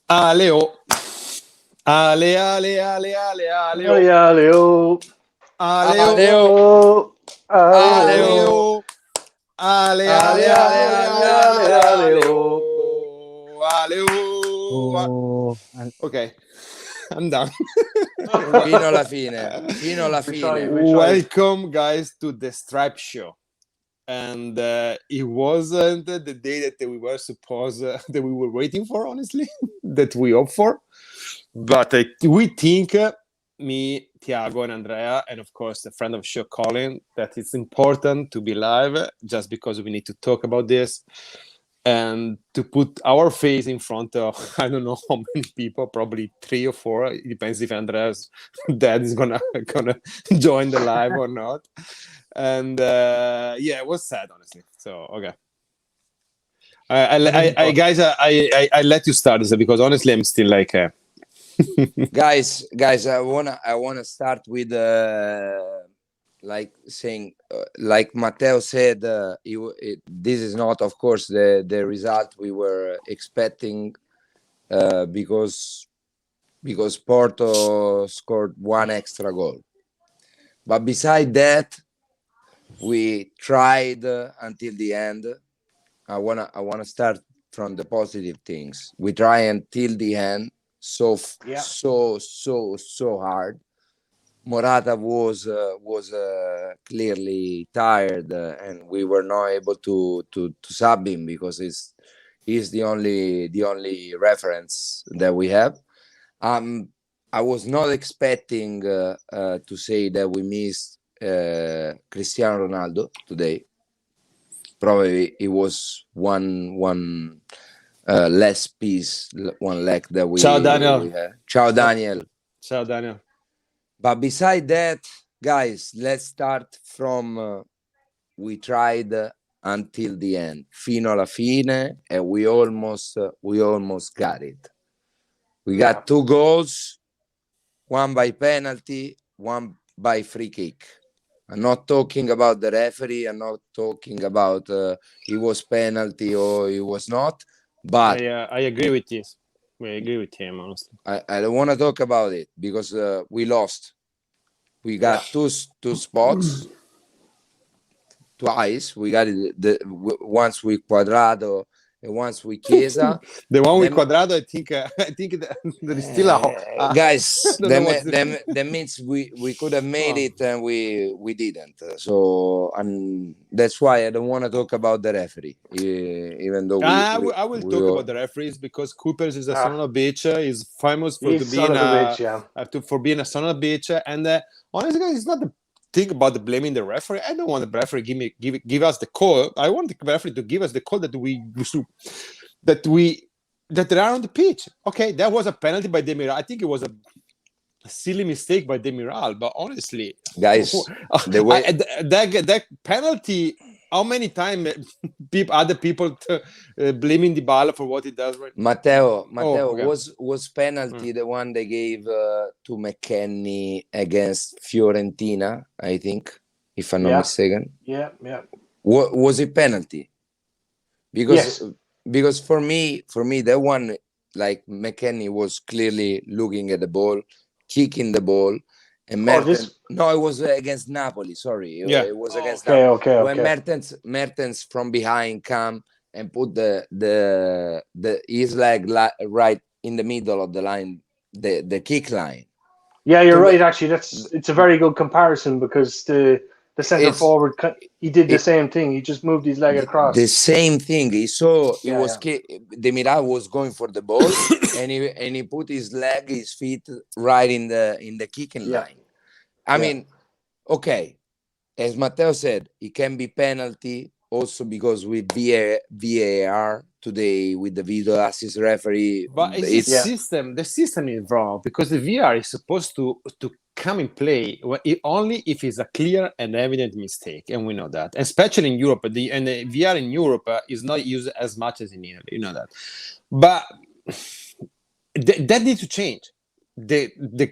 Aleo. Ale, ale, ale, ale, aleo. Aleo, Aleo. Aleo, aleo, Aleo, Aleo. Ale, ale, Ale, ale, Ale, ale, Ale, ale, ale, ale, Ale. aleo. aleo. Aleo. Oh, and Okay, I'm done. fino alla fine, fino alla We tried, fine. we tried. Welcome, guys, to the Stripe Show. And it wasn't the day that we were supposed that we were waiting for, honestly, that we hope for. But we think, me, Tiago, and Andrea, and of course the friend of the show, Colin, that it's important to be live just because we need to talk about this and to put our face in front of I don't know how many people, probably 3 or 4. It depends if Andrea's dad is gonna join the live or not. And yeah, it was sad, honestly. So okay. I guys, I let you start this because honestly, I'm still like, Guys, I wanna start with like saying, like Matteo said, this is not, of course, the result we were expecting, because Porto scored one extra goal. But beside that, we tried until the end. I wanna start from the positive things. We try until the end. Yeah. So hard. Morata was clearly tired, and we were not able to sub him because he's the only reference that we have. I was not expecting to say that we missed Cristiano Ronaldo today. Probably it was one less piece, one leg that we ciao Daniel. we had. Ciao Daniel. Ciao Daniel. But beside that, guys, let's start from we tried until the end, fino alla fine, and we almost got it. We got 2 goals, one by penalty, one by free kick. I'm not talking about the referee. I'm not talking about it was penalty or it was not. But I agree with you. I agree with him, honestly. I don't want to talk about it because we lost. We got two spots twice. We got it once with Quadrado and once with Chiesa. The one with Quadrado, I think there is still guys. I don't know what's the- That means we could have made it and we didn't. So that's why I don't want to talk about the referee, even though I will talk about the referees because Coopers is a son of a bitch. He's famous for being a son of a bitch. And honestly, guys, it's not the thing about the blaming the referee. I don't want the referee give us the call. I want the referee to give us the call that they are on the pitch. Okay, that was a penalty by Demiral. I think it was a silly mistake by Demiral, but honestly, guys, that penalty. How many times other people blaming Dybala for what he does right now? Matteo, was penalty the one they gave to McKennie against Fiorentina, I think, if I'm not mistaken. Yeah. Was it penalty? Because for me that one, like, McKennie was clearly looking at the ball, kicking the ball. And Mertens, no, it was against Napoli. Sorry, it was against Napoli. Okay. When Mertens from behind come and put his leg right in the middle of the line, the kick line. Yeah, you're right. Actually, it's a very good comparison because the center forward, he did the same thing. He just moved his leg across. The same thing. He saw Demiral was going for the ball, and he put his feet right in the kicking line. I mean, okay, as Matteo said, it can be penalty also because with VAR today with the video assist referee. But it's system. The system is wrong because the VAR is supposed to come in play only if it's a clear and evident mistake, and we know that, especially in Europe. The VAR in Europe is not used as much as in Italy. You know that, but that needs to change. The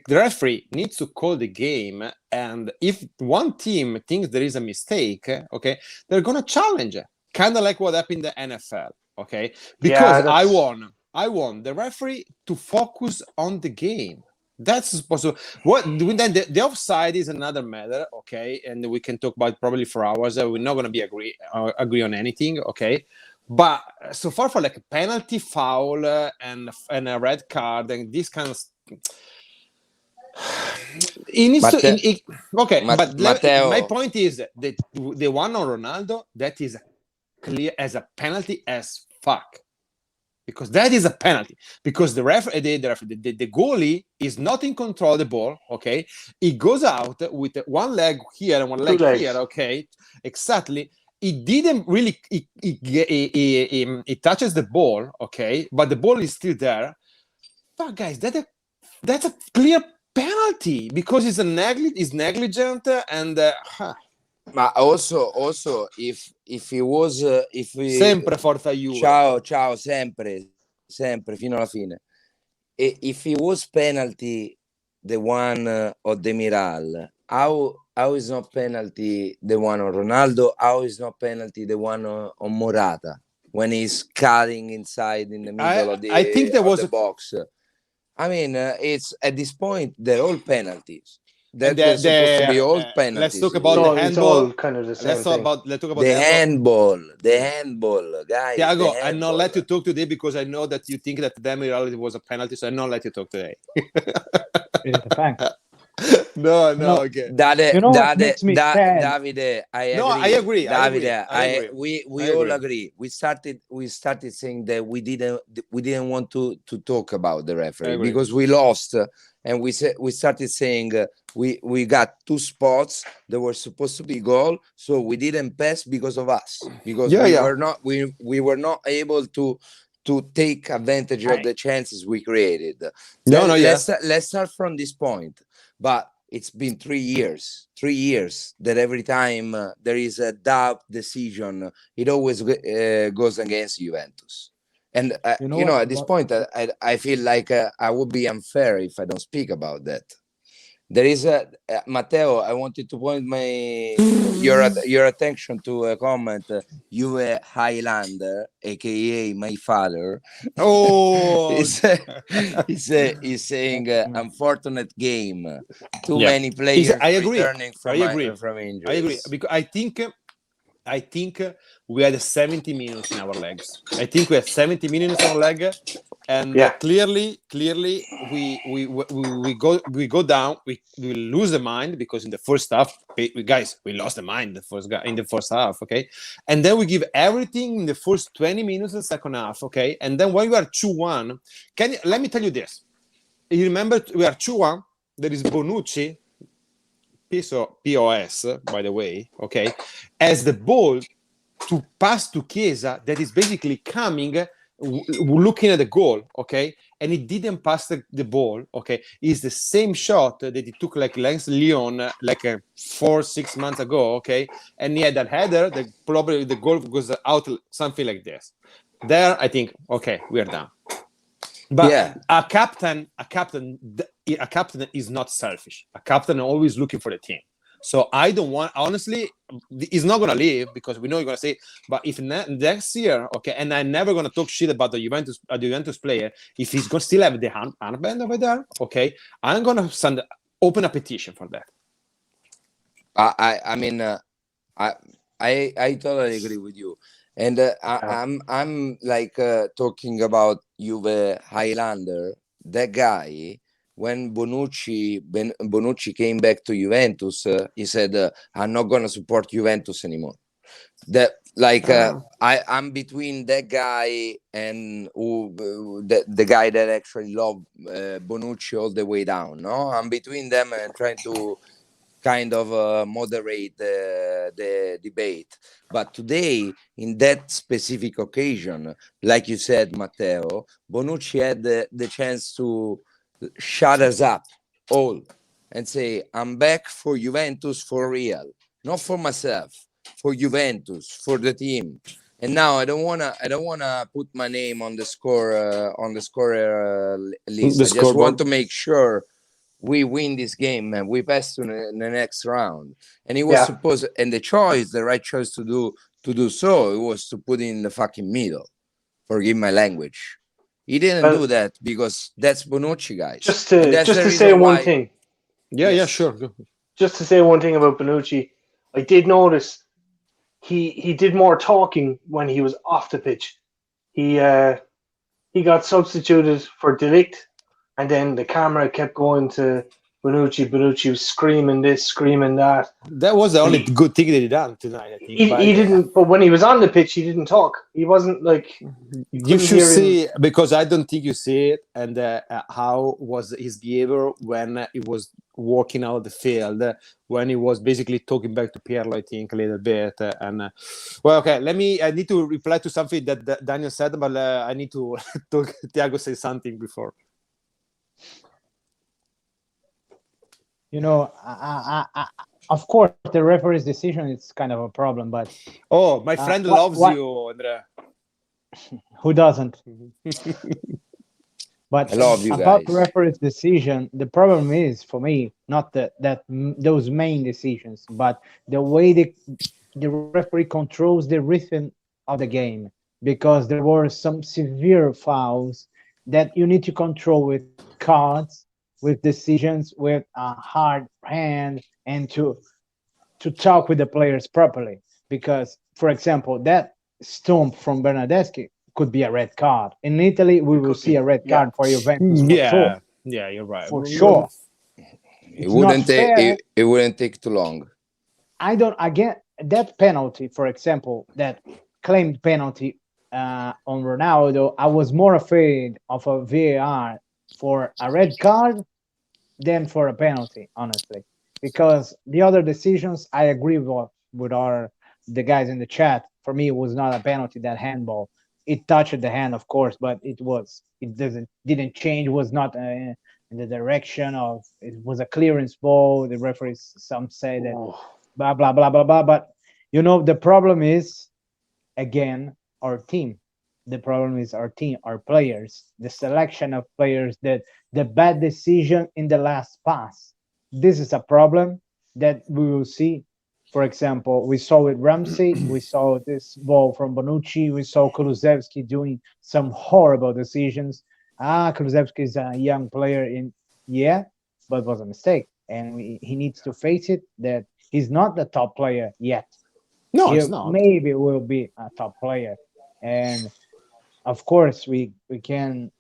referee needs to call the game, and if one team thinks there is a mistake, okay, they're gonna challenge it, kind of like what happened in the NFL, okay? Because I won. I want the referee to focus on the game. That's supposed to. What then? The offside is another matter, okay, and we can talk about it probably for hours. We're not going to be agree on anything, okay. But so far for like a penalty, foul, and a red card and this kind of. It needs to. Okay, but Matteo, my point is that the one on Ronaldo, that is clear as a penalty as fuck. Because that is a penalty. Because the goalie is not in control of the ball. Okay, he goes out with one leg here and one leg here. Okay, exactly. He didn't really. He touches the ball. Okay, but the ball is still there. But guys, that's a clear penalty because it's negligent and. Ma also if he was if we Sempre forza Juve. Ciao, sempre fino alla fine. If he was penalty the one of Demiral, how is not penalty the one on Ronaldo? How is not penalty the one on Morata when he's cutting inside in the middle of the I think there was the box? I mean, it's at this point they're all penalties. That was supposed to be all penalties. Let's talk about the handball. It's all kind of the same let's talk about the handball. The handball, guys. Tiago, I not let you talk today because I know that you think that Demiral was a penalty, so I not let you talk today. Thanks. No, okay. Davide, I agree. Davide, I agree. We all agree. We started saying that we didn't want to talk about the referee because we lost, and we started saying we got 2 spots that were supposed to be goal, so we didn't pass because of us, because we were not able to take advantage of the chances we created. Let's start from this point. But it's been 3 years that every time there is a doubt decision, it always goes against Juventus. And at this point, I feel like I would be unfair if I don't speak about that. There is a Matteo. I wanted to point your attention to a comment. Juve Highlander, aka my father. Oh, he's saying unfortunate game. Too many players returning from injuries. I agree because I think we had 70 minutes in our legs. I think we had 70 minutes in our leg, and clearly we go down. We lose the mind because in the first half, we lost the mind in the first half. Okay, and then we give everything in the first 20 minutes of the second half. Okay, and then when we are 2-1, let me tell you this. You remember we are 2-1. There is Bonucci. POS, by the way, okay, as the ball to pass to Chiesa that is basically coming, looking at the goal, okay, and he didn't pass the ball, okay, is the same shot that he took like against Lyon like 4-6 months ago, okay, and he had that header that probably the goal goes out something like this. There, I think, okay, we are done. But a captain is not selfish. A captain is always looking for the team. So I don't want, honestly, he's not going to leave because we know you're going to say, but if next year, okay, and I'm never going to talk shit about the Juventus player, if he's going to still have the armband over there, okay, I'm going to open a petition for that. I mean, I totally agree with you. And I'm like talking about Juve Highlander, that guy. When Bonucci came back to Juventus, he said, "I'm not gonna support Juventus anymore." That I'm between that guy and the guy that actually loved Bonucci all the way down. No, I'm between them and trying to kind of moderate the debate. But today, in that specific occasion, like you said, Matteo, Bonucci had the chance to shut us up all and say, I'm back for Juventus for real, not for myself, for Juventus, for the team. And now I don't wanna put my name on the score list. I just want to make sure we win this game and we pass to the next round. And it was supposed, and the right choice to do so, it was to put in the fucking middle. Forgive my language. He didn't Well, do that because that's Bonucci, guys. just And to that's just the to reason say one why. thing, Yeah, Yes. sure. Go. just to say one thing about Bonucci, I did notice he did more talking when he was off the pitch. He got substituted for Delict, and then the camera kept going to Bonucci. Bonucci was screaming this, screaming that. That was the And only good thing that he done tonight, I think. he didn't, but when he was on the pitch, he didn't talk. He wasn't like, you You couldn't should hear him. see, because I don't think you see it, and how was his behavior when he was walking out the field, when he was basically talking back to Pierlo, I think, a little bit. Well, okay, I need to reply to something that Daniel said, but I need to talk. Thiago say something before. You know, of course, the referee's decision is kind of a problem, but Oh, my friend loves you, Andrea. who doesn't? But I love you about the guys. referee's decision, the problem is for me not those main decisions, but the way the referee controls the rhythm of the game, because there were some severe fouls that you need to control with cards, with decisions, with a hard hand, and to talk with the players properly. Because, for example, that stomp from Bernardeschi could be a red card. In Italy, we will see a red card for Juventus for sure. Yeah, you're right. For sure. It It's not wouldn't take. fair. It wouldn't take too long. I don't, again, that penalty, for example, that claimed penalty on Ronaldo, I was more afraid of a VAR for a red card than for a penalty, honestly. Because the other decisions, I agree with the guys in the chat. For me, it was not a penalty, that handball. It touched the hand, of course, but it didn't change. Was not in the direction of. It was a clearance ball. The referees, some say that blah blah blah blah blah. But the problem is, again, our team. The problem is our team, our players, the selection of players, that the bad decision in the last pass. This is a problem that we will see. For example, we saw with Ramsey, we saw this ball from Bonucci, we saw Kulusevski doing some horrible decisions. Kulusevski is a young player, but it was a mistake, and he needs to face it, that he's not the top player yet. No, He it's not. maybe will be a top player, and of course we can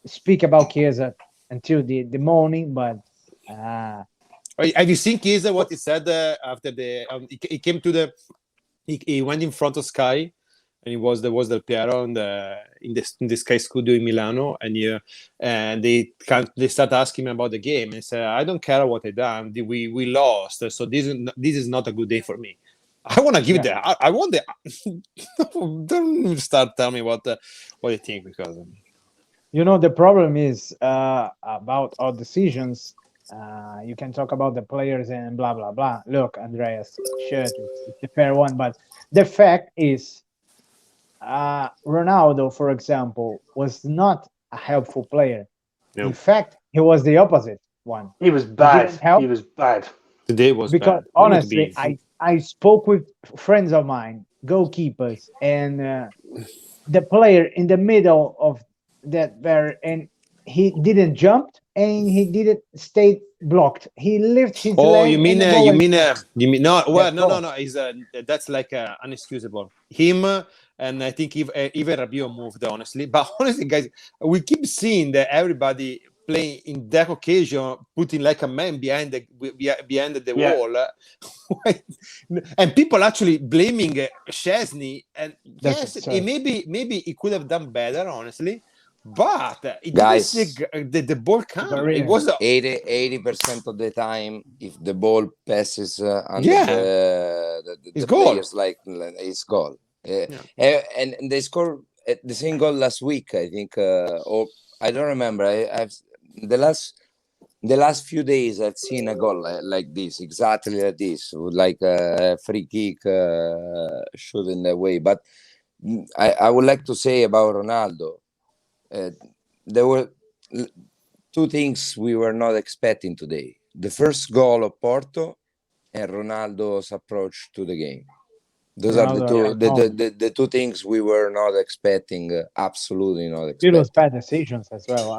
speak about Chiesa until the morning, but Have you seen Chiesa, what he said after he came to he went in front of Sky, and there was Del Piero in the Sky Studio in Milano, and they start asking him about the game, and he said, I don't care what I done, we lost, so this is not a good day for me. I want to give that. I want the. Don't start telling me what you think, because the problem is about our decisions. You can talk about the players and blah blah blah. Look, Andreas, shirt, it's a fair one, but the fact is, Ronaldo, for example, was not a helpful player. No. In fact, he was the opposite one. He was bad. He was bad. Today was because bad. Honestly, I spoke with friends of mine, goalkeepers, and the player in the middle of that and he didn't jump and he didn't stay blocked. He lifted his leg. You mean no? Well, no. He's that's like unexcusable. Him and I think even Rabiot moved, honestly. But honestly, guys, we keep seeing that everybody playing in that occasion, putting like a man behind the wall, and people actually blaming Szczesny. And yes, maybe he could have done better, honestly. But it guys, the ball come. It was 80% of the time, if the ball passes under the players, like it's goal. And they scored the same goal last week, I think, or I don't remember. I've the last few days I've seen a goal like this, exactly like this, like a free kick shoot in the way. But I would like to say about Ronaldo. There were two things we were not expecting today: the first goal of Porto and Ronaldo's approach to the game. Those are Ronaldo, the two things we were not expecting. Absolutely not Pirlo's expecting. bad decisions as well.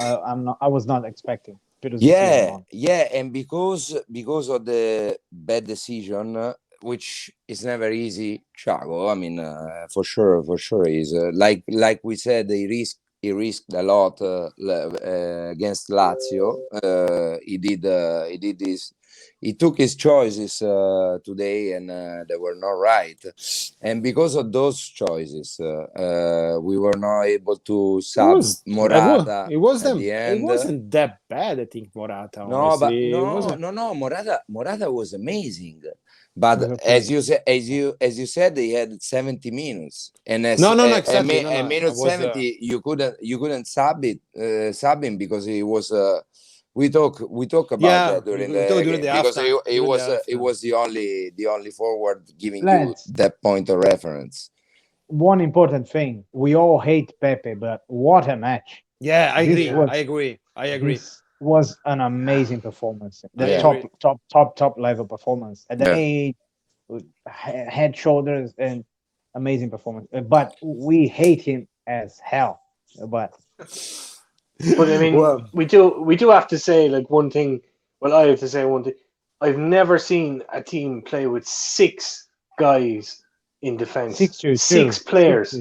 I was not expecting Pirlo's decision Yeah, on. yeah, and because of the bad decision, which is never easy, Thiago. I mean, for sure, is like we said, he risked a lot against Lazio. He did this. He took his choices today, and they were not right. And because of those choices, we were not able to sub Morata it at wasn't the it end. wasn't that bad, I think, Morata, No, but honestly. It wasn't. no. Morata was amazing. But Was okay. as you said, he had 70 minutes, and No, no, no, exactly. No, at no. I minute was 70, you couldn't sub him because he was. We talk about yeah, that during we talked the during the game because halftime. During the he halftime. was the only forward giving you Lance, that point of reference. one important thing: we all hate Pepe, but what a match! Yeah, I This agree. was I agree. I agree. this was an amazing performance. The I Yeah. agree. top level performance at the Yeah. age, head, shoulders, and amazing performance. But we hate him as hell. But But I mean, Well, we do have to say like one thing. Well, I have to say one thing. I've never seen a team play with six guys in defense. 6-2-2, Six players.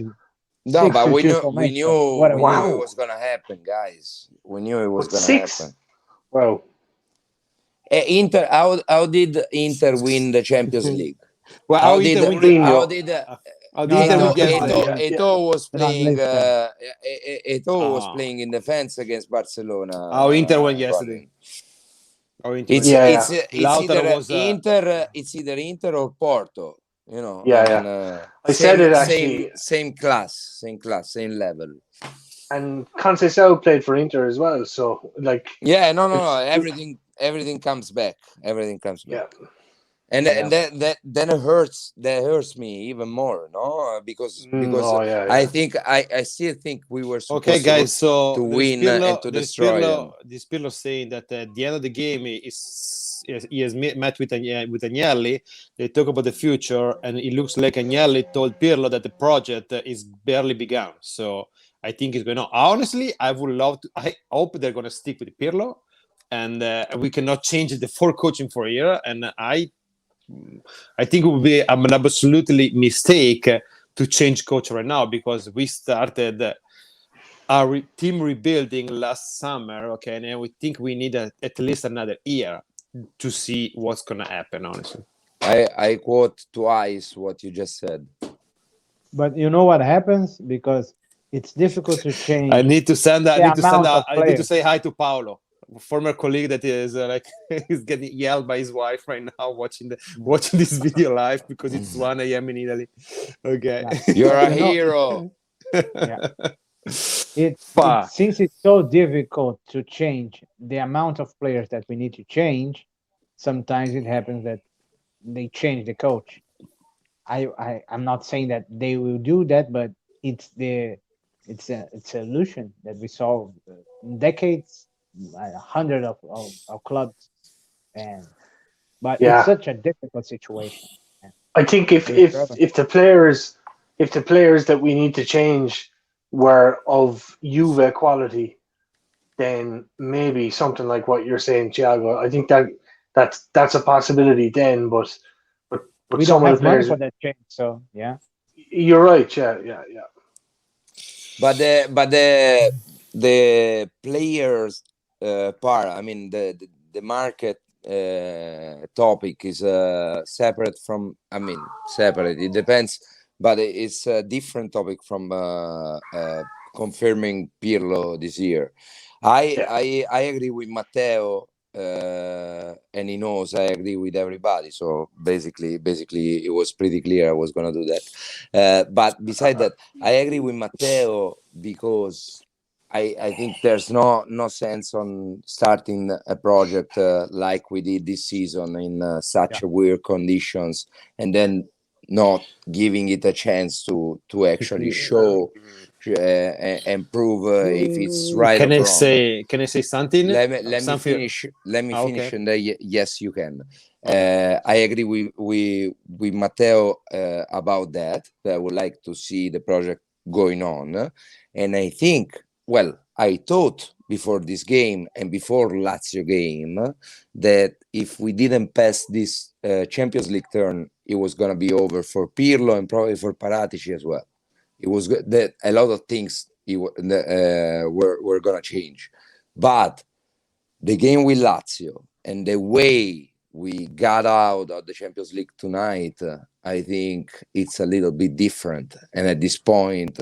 No, but 6-2-2 formation. What a we knew it Wow. was gonna happen, guys. We knew it was But gonna six. happen. Wow. Inter, how did Inter win the Champions League? well, How how did Inter win the how Mourinho. did how the No, Inter no, win come on, yesterday? you Yeah. Eto'o was don't playing listen. Eto'o was Ah, playing in defense against Barcelona, how Inter won yesterday? Running. How Inter won Yeah. yesterday? Yeah. Lautaro was It's either Inter or Porto. You know, I Yeah. mean, Yeah. I said it actually. same class, same level. And Conceição played for Inter as well. So like Yeah, no. it's Everything comes back. Everything comes back. yeah. And Yeah. that then it hurts. That hurts me even more, no? Because Oh yeah. I Yeah. think I still think we were okay, supposed guys. So to win and to destroy them. There's Pirlo saying that at the end of the game, he has met with with Agnelli. They talk about the future, and it looks like Agnelli told Pirlo that the project is barely begun. So I think it's going on. Honestly, I would love to. I hope they're going to stick with Pirlo, and we cannot change the full coaching for a year. And I think it would be an absolutely mistake to change coach right now because we started our team rebuilding last summer. Okay, and we think we need at least another year to see what's gonna happen. Honestly, I quote twice what you just said. But you know what happens because it's difficult to change I the need to send amount out. of I need to players. say hi to Paolo, former colleague that is like he's getting yelled by his wife right now watching this video live because it's 1 a.m. in Italy. Okay. Yeah. You're But a hero. yeah, it Fuck. since it's so difficult to change the amount of players that we need to change, sometimes it happens that they change the coach. I'm not saying that they will do that, but it's the it's a illusion that we saw in decades, a hundred of clubs, and but it's Yeah. such a difficult situation. And I think we're struggling. if the players that we need to change were of Juve quality, then maybe something like what you're saying, Thiago. I think that's a possibility then, but We don't some of the have money players for that change, so yeah. you're right, yeah. But the players part, I mean the market topic is separate from. I mean separate. It depends, but it's a different topic from confirming Pirlo this year. Yeah. I agree with Matteo. And he knows I agree with everybody. So basically, it was pretty clear I was gonna do that. But beside that, I agree with Matteo because I think there's no sense on starting a project like we did this season in such weird conditions and then not giving it a chance to actually show and prove if it's right Can or I wrong. say? Can I say something? Let me Something. finish. Let me finish, Okay. and then yes, you can. I agree with Matteo about that. I would like to see the project going on, and I think. Well, I thought before this game and before Lazio game that if we didn't pass this Champions League turn, it was gonna be over for Pirlo and probably for Paratici as well. It was good that a lot of things were gonna change, but the game with Lazio and the way we got out of the Champions League tonight, I think it's a little bit different. And at this point,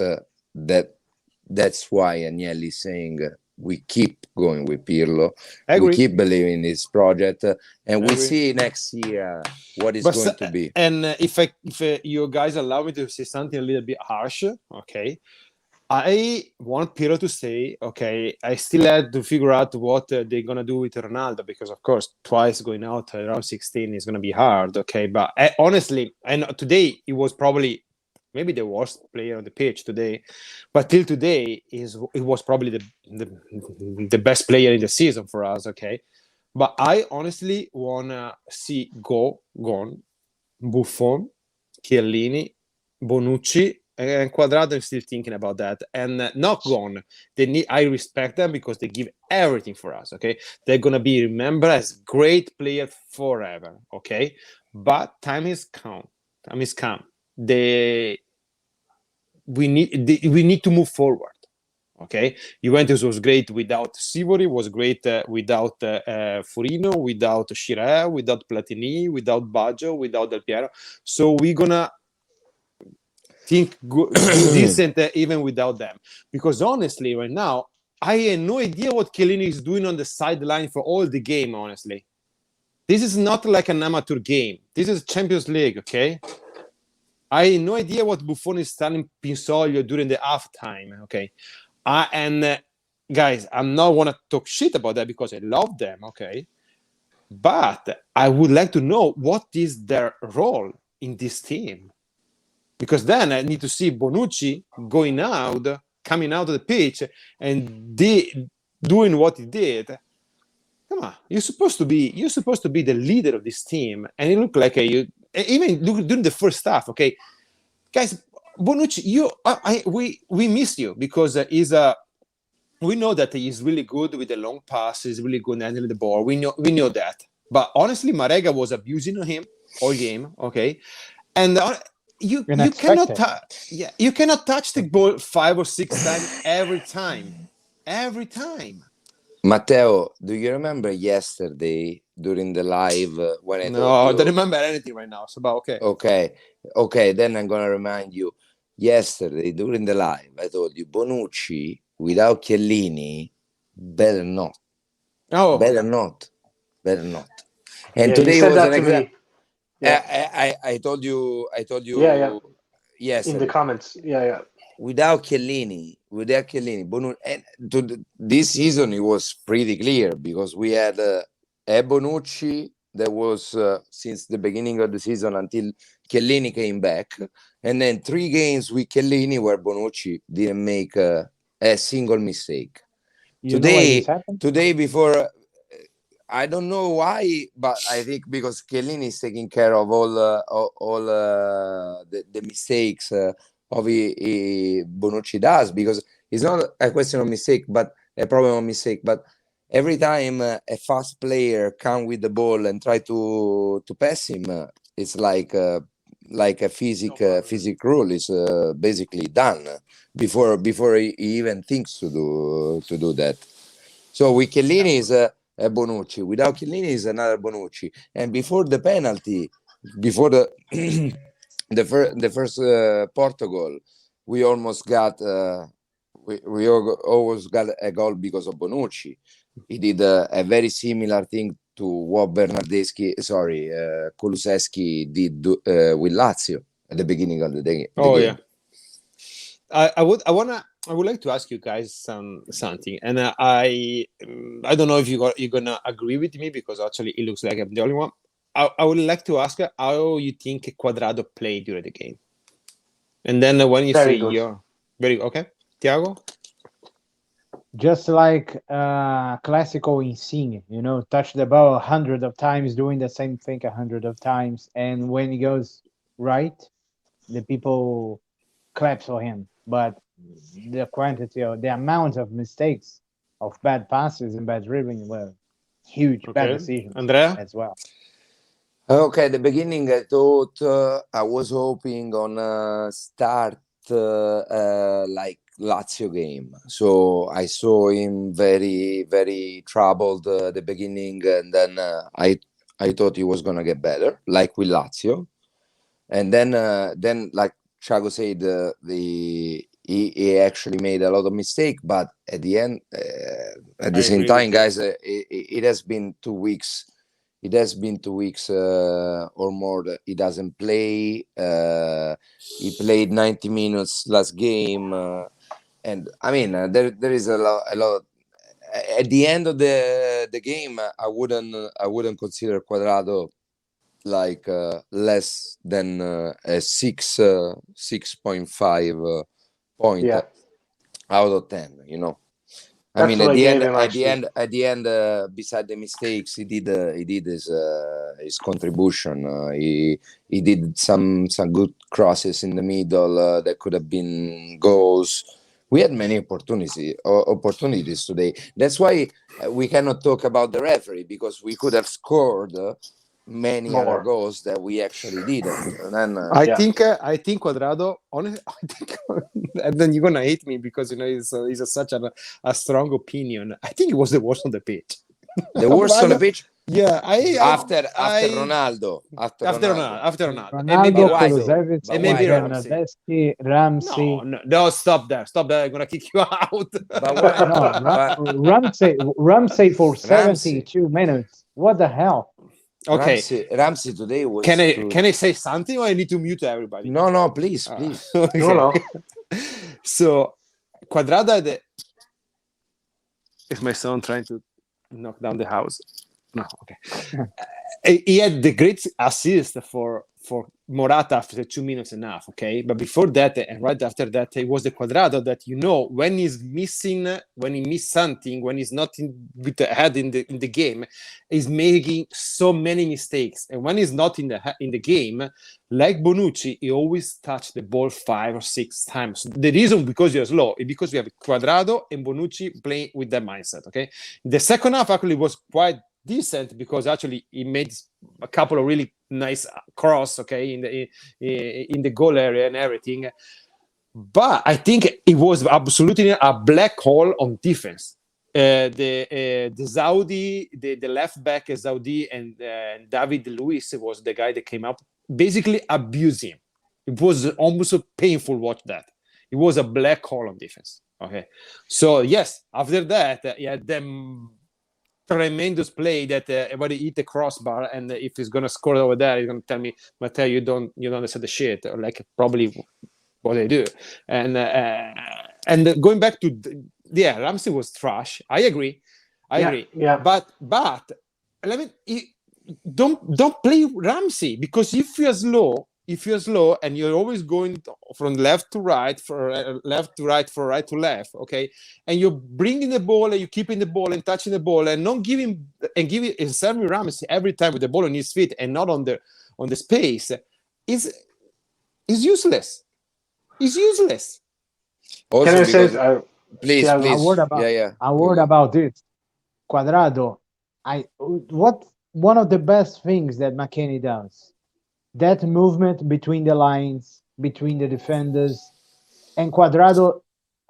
that's why Agnelli is saying we keep going with Pirlo. I We agree. keep believing in this project, and we agree. see next year what is But going to be. And if you guys allow me to say something a little bit harsh, okay, I want Pirlo to say, okay, I still had to figure out what they're gonna do with Ronaldo, because of course twice going out around 16 is gonna be hard, okay. But honestly, and today it was probably maybe the worst player on the pitch today, but till today it was probably the best player in the season for us, okay. But I honestly wanna see gone Buffon, Chiellini, Bonucci, and Quadrado. I'm still thinking about that, and not gone. I respect them because they give everything for us. Okay, they're gonna be remembered as great player forever. Okay, but time is come. Time is come. We need to move forward. Okay, Juventus was great without Sivori, was great without Furino, without Shira, without Platini, without Baggio, without Del Piero. So we're gonna do decent even without them. Because honestly, right now, I have no idea what Chiellini is doing on the sideline for all the game, honestly. This is not like an amateur game. This is Champions League, okay? I have no idea what Buffon is telling Pinsoglio during the halftime, okay? And guys, I'm not want to talk shit about that because I love them, okay? But I would like to know what is their role in this team. Because then I need to see Bonucci coming out of the pitch and doing what he did. Come on, you're supposed to be the leader of this team, and it looked like even during the first half. Okay, guys, Bonucci, we miss you because we know that he's really good with the long passes, really good handling the ball. We know that. But honestly, Marega was abusing him all game. Okay, and you cannot you cannot touch the ball 5 or 6 times every time. Matteo, do you remember yesterday during the live when I told you? I don't remember anything right now. So, but okay. Then I'm gonna remind you. Yesterday during the live, I told you Bonucci without Chiellini, better not. Oh, better not. And Yeah, today you said was that an to example. me. Yeah. I told you. Yeah. Yesterday. In the comments. Yeah. Without Chiellini, Bonucci, and this season it was pretty clear because we had a Bonucci that was since the beginning of the season until Chiellini came back, and then 3 games with Chiellini where Bonucci didn't make a single mistake. Today before. I don't know why, but I think because Chiellini is taking care of all the mistakes of Bonucci does, because it's not a question of mistake, but a problem of mistake. But every time a fast player come with the ball and try to pass him, it's like a physic rule is basically done before he even thinks to do that. So with Chiellini is a Bonucci. Without Chiellini is another Bonucci. And before the penalty, before the the first Portugal, we almost got we almost got a goal because of Bonucci. He did a very similar thing to what Kulusevski did with Lazio at the beginning of the game. Yeah. I would like to ask you guys something, and I don't know if you're gonna agree with me, because actually it looks like I'm the only one. I would like to ask how you think Quadrado played during the game, and then when you Very say good. you're very okay. Tiago? Just like classical Insigne, touch the ball 100 of times, doing the same thing 100 of times, and when he goes right, the people clap for him. But the quantity or the amount of mistakes of bad passes and bad dribbling were huge, bad Okay. decisions Andrea? as well. Okay, at the beginning I thought I was hoping on a start like Lazio game. So I saw him very, very troubled at the beginning, and then I thought he was gonna get better, like with Lazio. And then like Thiago said, he actually made a lot of mistake, but at the end, at the I same agree time, with you. guys, it has been 2 weeks. It has been 2 weeks or more that he doesn't play. He played 90 minutes last game, and I mean there is a lot. At the end of the game, I wouldn't consider Quadrado like less than a 6.5 point Yeah, out of 10. I that's mean, what at I the gave end, him actually. beside the mistakes, he did his contribution. He did some good crosses in the middle that could have been goals. We had many opportunities today. That's why we cannot talk about the referee, because we could have scored many other More. goals that we actually didn't. And then Yeah. I think Quadrado. Honestly, I think, and then you're gonna hate me because he's such a strong opinion. I think it was the worst on the pitch. the worst on the pitch Yeah, after I Ronaldo. after Ronaldo, and maybe Ronaldo, But why Ramsey, though? Kulusevich, But and why maybe though? Ramsey. Bernardeschi, Ramsey. No, stop there. I'm gonna kick you out. But why? No, But Ramsey for Ramsey, 72 minutes. What the hell? Okay, Ramsey today can was I too. can I say something, or I need to mute everybody? No, please. Okay. No, no. So Quadrado had is my son trying to knock down the house? No, okay. He had the great assist for Morata after 2 minutes and a half, okay? But before that, and right after that, it was the Quadrado that, when he's missing, when he miss something, when he's not with the head in the game, he's making so many mistakes. And when he's not in the game, like Bonucci, he always touch the ball 5 or 6 times. The reason because you're slow is because we have Quadrado and Bonucci playing with that mindset, okay? The second half actually was quite decent because actually he made a couple of really nice cross, okay, in the goal area and everything. But I think it was absolutely a black hole on defense. The Saudi, the left back Saudi, and David Luiz was the guy that came up, basically abusing him. It was almost painful watch that. It was a black hole on defense. Okay, so yes, after that, them tremendous play that everybody eat the crossbar, and if he's gonna score over there, he's gonna tell me, Matteo, you don't understand the shit, or like probably what they do. And going back to Ramsey was trash. I agree. Yeah. But let me don't play Ramsey, because if you're slow and you're always going from left to right, for left to right, for right to left, okay, and you're bringing the ball and you're keeping the ball and touching the ball and not giving and serving Ramsey every time with the ball on his feet and not on the space, is useless. It's useless. Also Can I say, because please, Thiago, please. A word about Yeah. a word about this. Quadrado. One of the best things that McKennie does, that movement between the lines, between the defenders, and Quadrado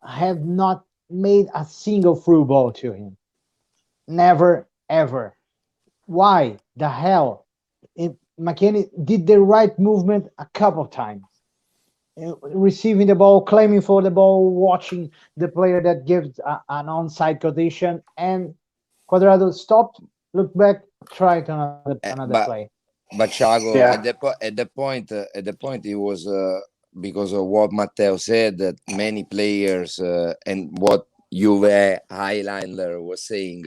have not made a single through ball to him. Never, ever. Why the hell? If McKennie did the right movement a couple of times, receiving the ball, claiming for the ball, watching the player that gives an onside condition, and Quadrado stopped, looked back, tried another play. But Thiago, Yeah. at the point, it was because of what Matteo said, that many players and what Juve Highlander was saying,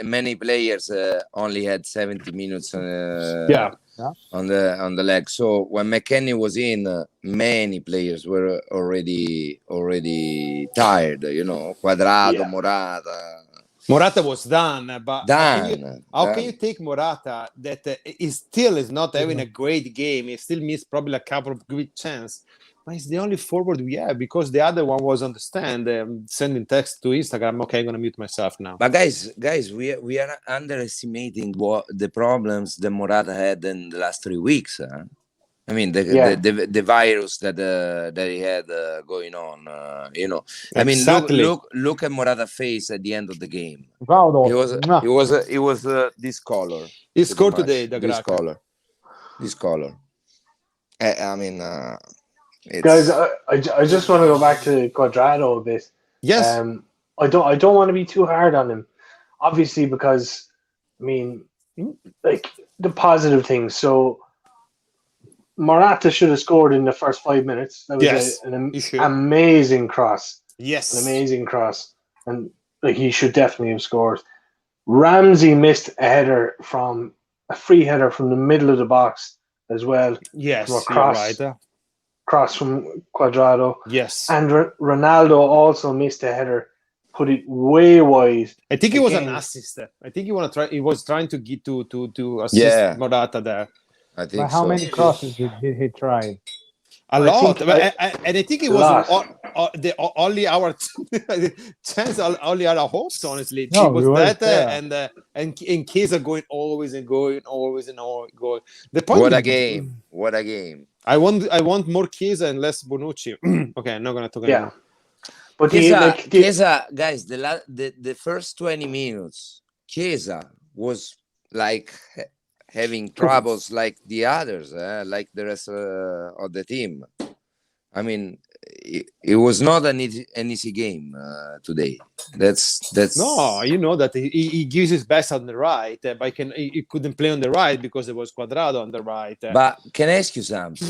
many players only had 70 minutes Yeah. on the leg. So when McKennie was in, many players were already tired. Quadrado, Yeah. Morata was done, but done. how can you take Morata that is not having a great game? He still missed probably a couple of good chances. But it's the only forward we have because the other one was on the stand sending text to Instagram. Okay, I'm gonna mute myself now. But guys, we are underestimating what the problems that Morata had in the last 3 weeks. I mean, the virus that he had going on. I mean, look at Morata's face at the end of the game. It was this color. He scored today. This color. I mean, guys, I just want to go back to Quadrado a bit. Yes. I don't want to be too hard on him, obviously, because I mean, like the positive things. So Morata should have scored in the first 5 minutes. That was an amazing cross. Yes, an amazing cross, and like he should definitely have scored. Ramsey missed a free header from the middle of the box as well. Yes, from a cross, you're right. Cross from Quadrado. Yes, and Ronaldo also missed a header, put it way wide. I think it was an assist. I think he was trying to get to assist Morata there. I think. But how many crosses did he try? A lot, and I think it was only our chance, only our hopes. Honestly, it was that, and in case of going always and going. The point. What a game! What a game! I want more Chiesa and less Bonucci. Okay, I'm not gonna talk anymore. But Chiesa, guys, the first 20 minutes, Chiesa was like having troubles like the others, like the rest of the team. I mean, it was not an easy game today. That's no, you know that he gives his best on the right, but he couldn't play on the right because there was Quadrado on the right. But can I ask you something?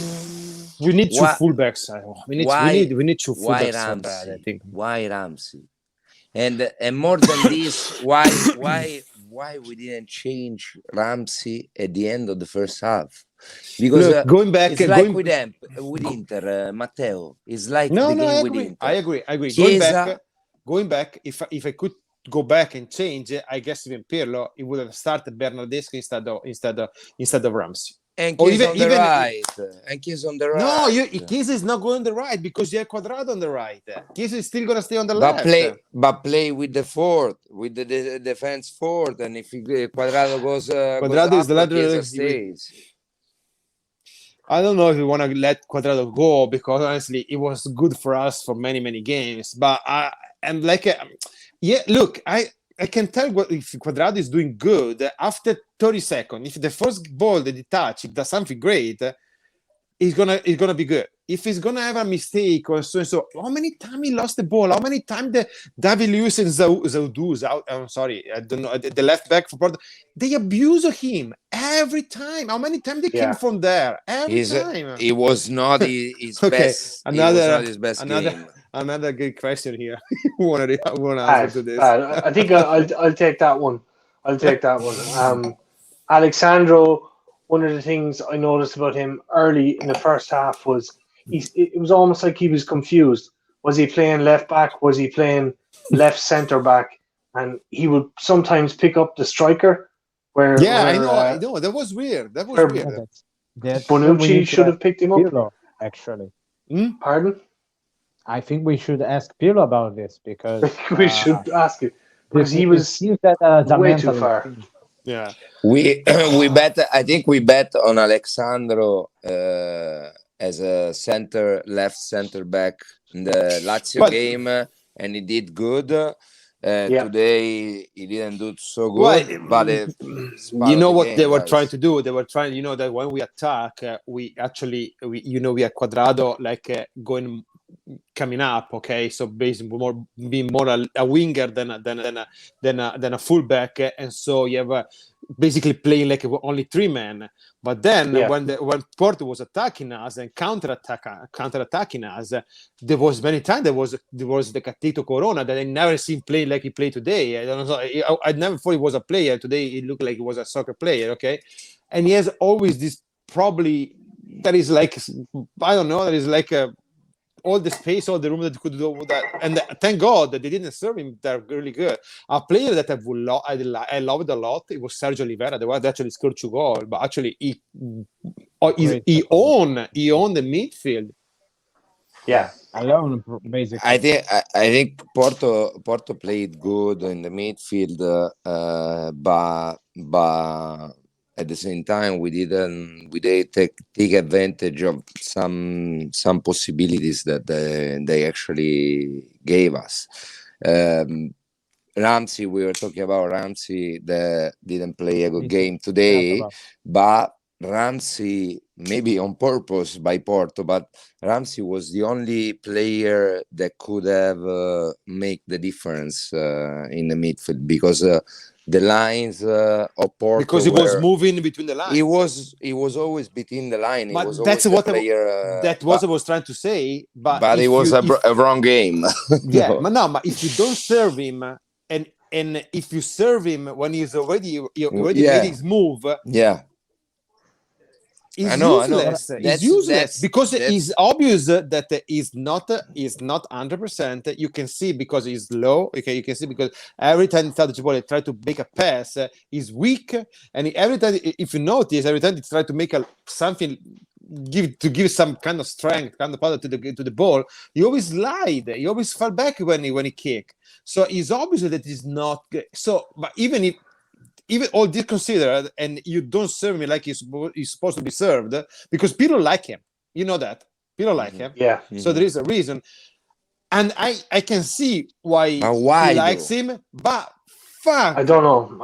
We need two fullbacks. We need two fullbacks. Ramsey? I think. Why Ramsey? And more than this, why we didn't change Ramsey at the end of the first half? Because going back, it's like with Inter, Matteo. It's like the game with Inter. I agree. Going back. If I could go back and change, I guess even Pirlo, he would have started Bernardeschi instead of Ramsey. And Chiesa on the right. And Chiesa on the right. No, Chiesa is not going on the right because you have Quadrado on the right. Chiesa is still going to stay on the left. Play with the fourth, with the defense fourth, and if Quadrado goes is the lateral. Stays. I don't know if we want to let Quadrado go because honestly, it was good for us for many games. But look, I can tell if Quadrado is doing good after 30 seconds. If the first ball that he touch, it does something great, he's gonna be good. If he's gonna have a mistake or so, how many times he lost the ball? How many times the David Luiz and Zaudou's out? I'm sorry, I don't know. The left back for Porto, they abuse him every time. How many times they came from there? Every time. It was not his best. Game. Another good question here. I want to answer to this. I think I'll take that one. Alexandro. One of the things I noticed about him early in the first half was it was almost like he was confused. Was he playing left back? Was he playing left centre back? And he would sometimes pick up the striker. I know. That was weird. Bonucci should have picked him up. Pirlo, actually. Pardon? I think we should ask Pirlo about this because we should ask him because he was way too far. Yeah, we bet. I think we bet on Alexandro as a left center back in the Lazio game, and he did good. Today he didn't do so good, but you know what they were trying to do? They were trying, that when we attack, we are Quadrado coming up, okay, so basically being more a winger than a fullback, and so you have basically playing like only 3 men. But then Yeah. when Porto was attacking us and counter-attacking us, there was many times there was the Catito Corona that I never seen play like he played today. I don't know. I never thought he was a player. Today it looked like he was a soccer player. Okay, and he has always this probably that is like, I don't know, that is like all the space, all the room that could do that. And thank God that they didn't serve him that really good. A player that I loved a lot, it was Sergio Oliveira. The one that actually scored 2 goals, but actually he owned the midfield. Yeah. Alone, basically. I think Porto played good in the midfield, but at the same time we didn't take advantage of some possibilities that they actually gave us. Ramsey, we were talking about Ramsey that didn't play a good game today, but Ramsey, maybe on purpose by Porto, but Ramsey was the only player that could have make the difference in the midfield, because the lines of Porto, because he was moving between the lines. He was always between the line. But he was that's what I was trying to say. But it was a wrong game. Yeah, but if you don't serve him, and if you serve him when he's already made his move, yeah. It's useless. It's useless because it's obvious that he's not 100%. You can see because he's low. Okay, you can see because every time Cipolle try to make a pass, he's weak, and every time, if you notice, every time he try to make something, give some kind of strength, kind of power to the ball, he always slide. He always fall back when he kick. So it's obvious that he's not good. So, but even all this considered, and you don't serve me like he's supposed to be served, because people like him. You know that. People like him. Yeah. So there is a reason. And I can see why he likes him, but fuck. I don't know.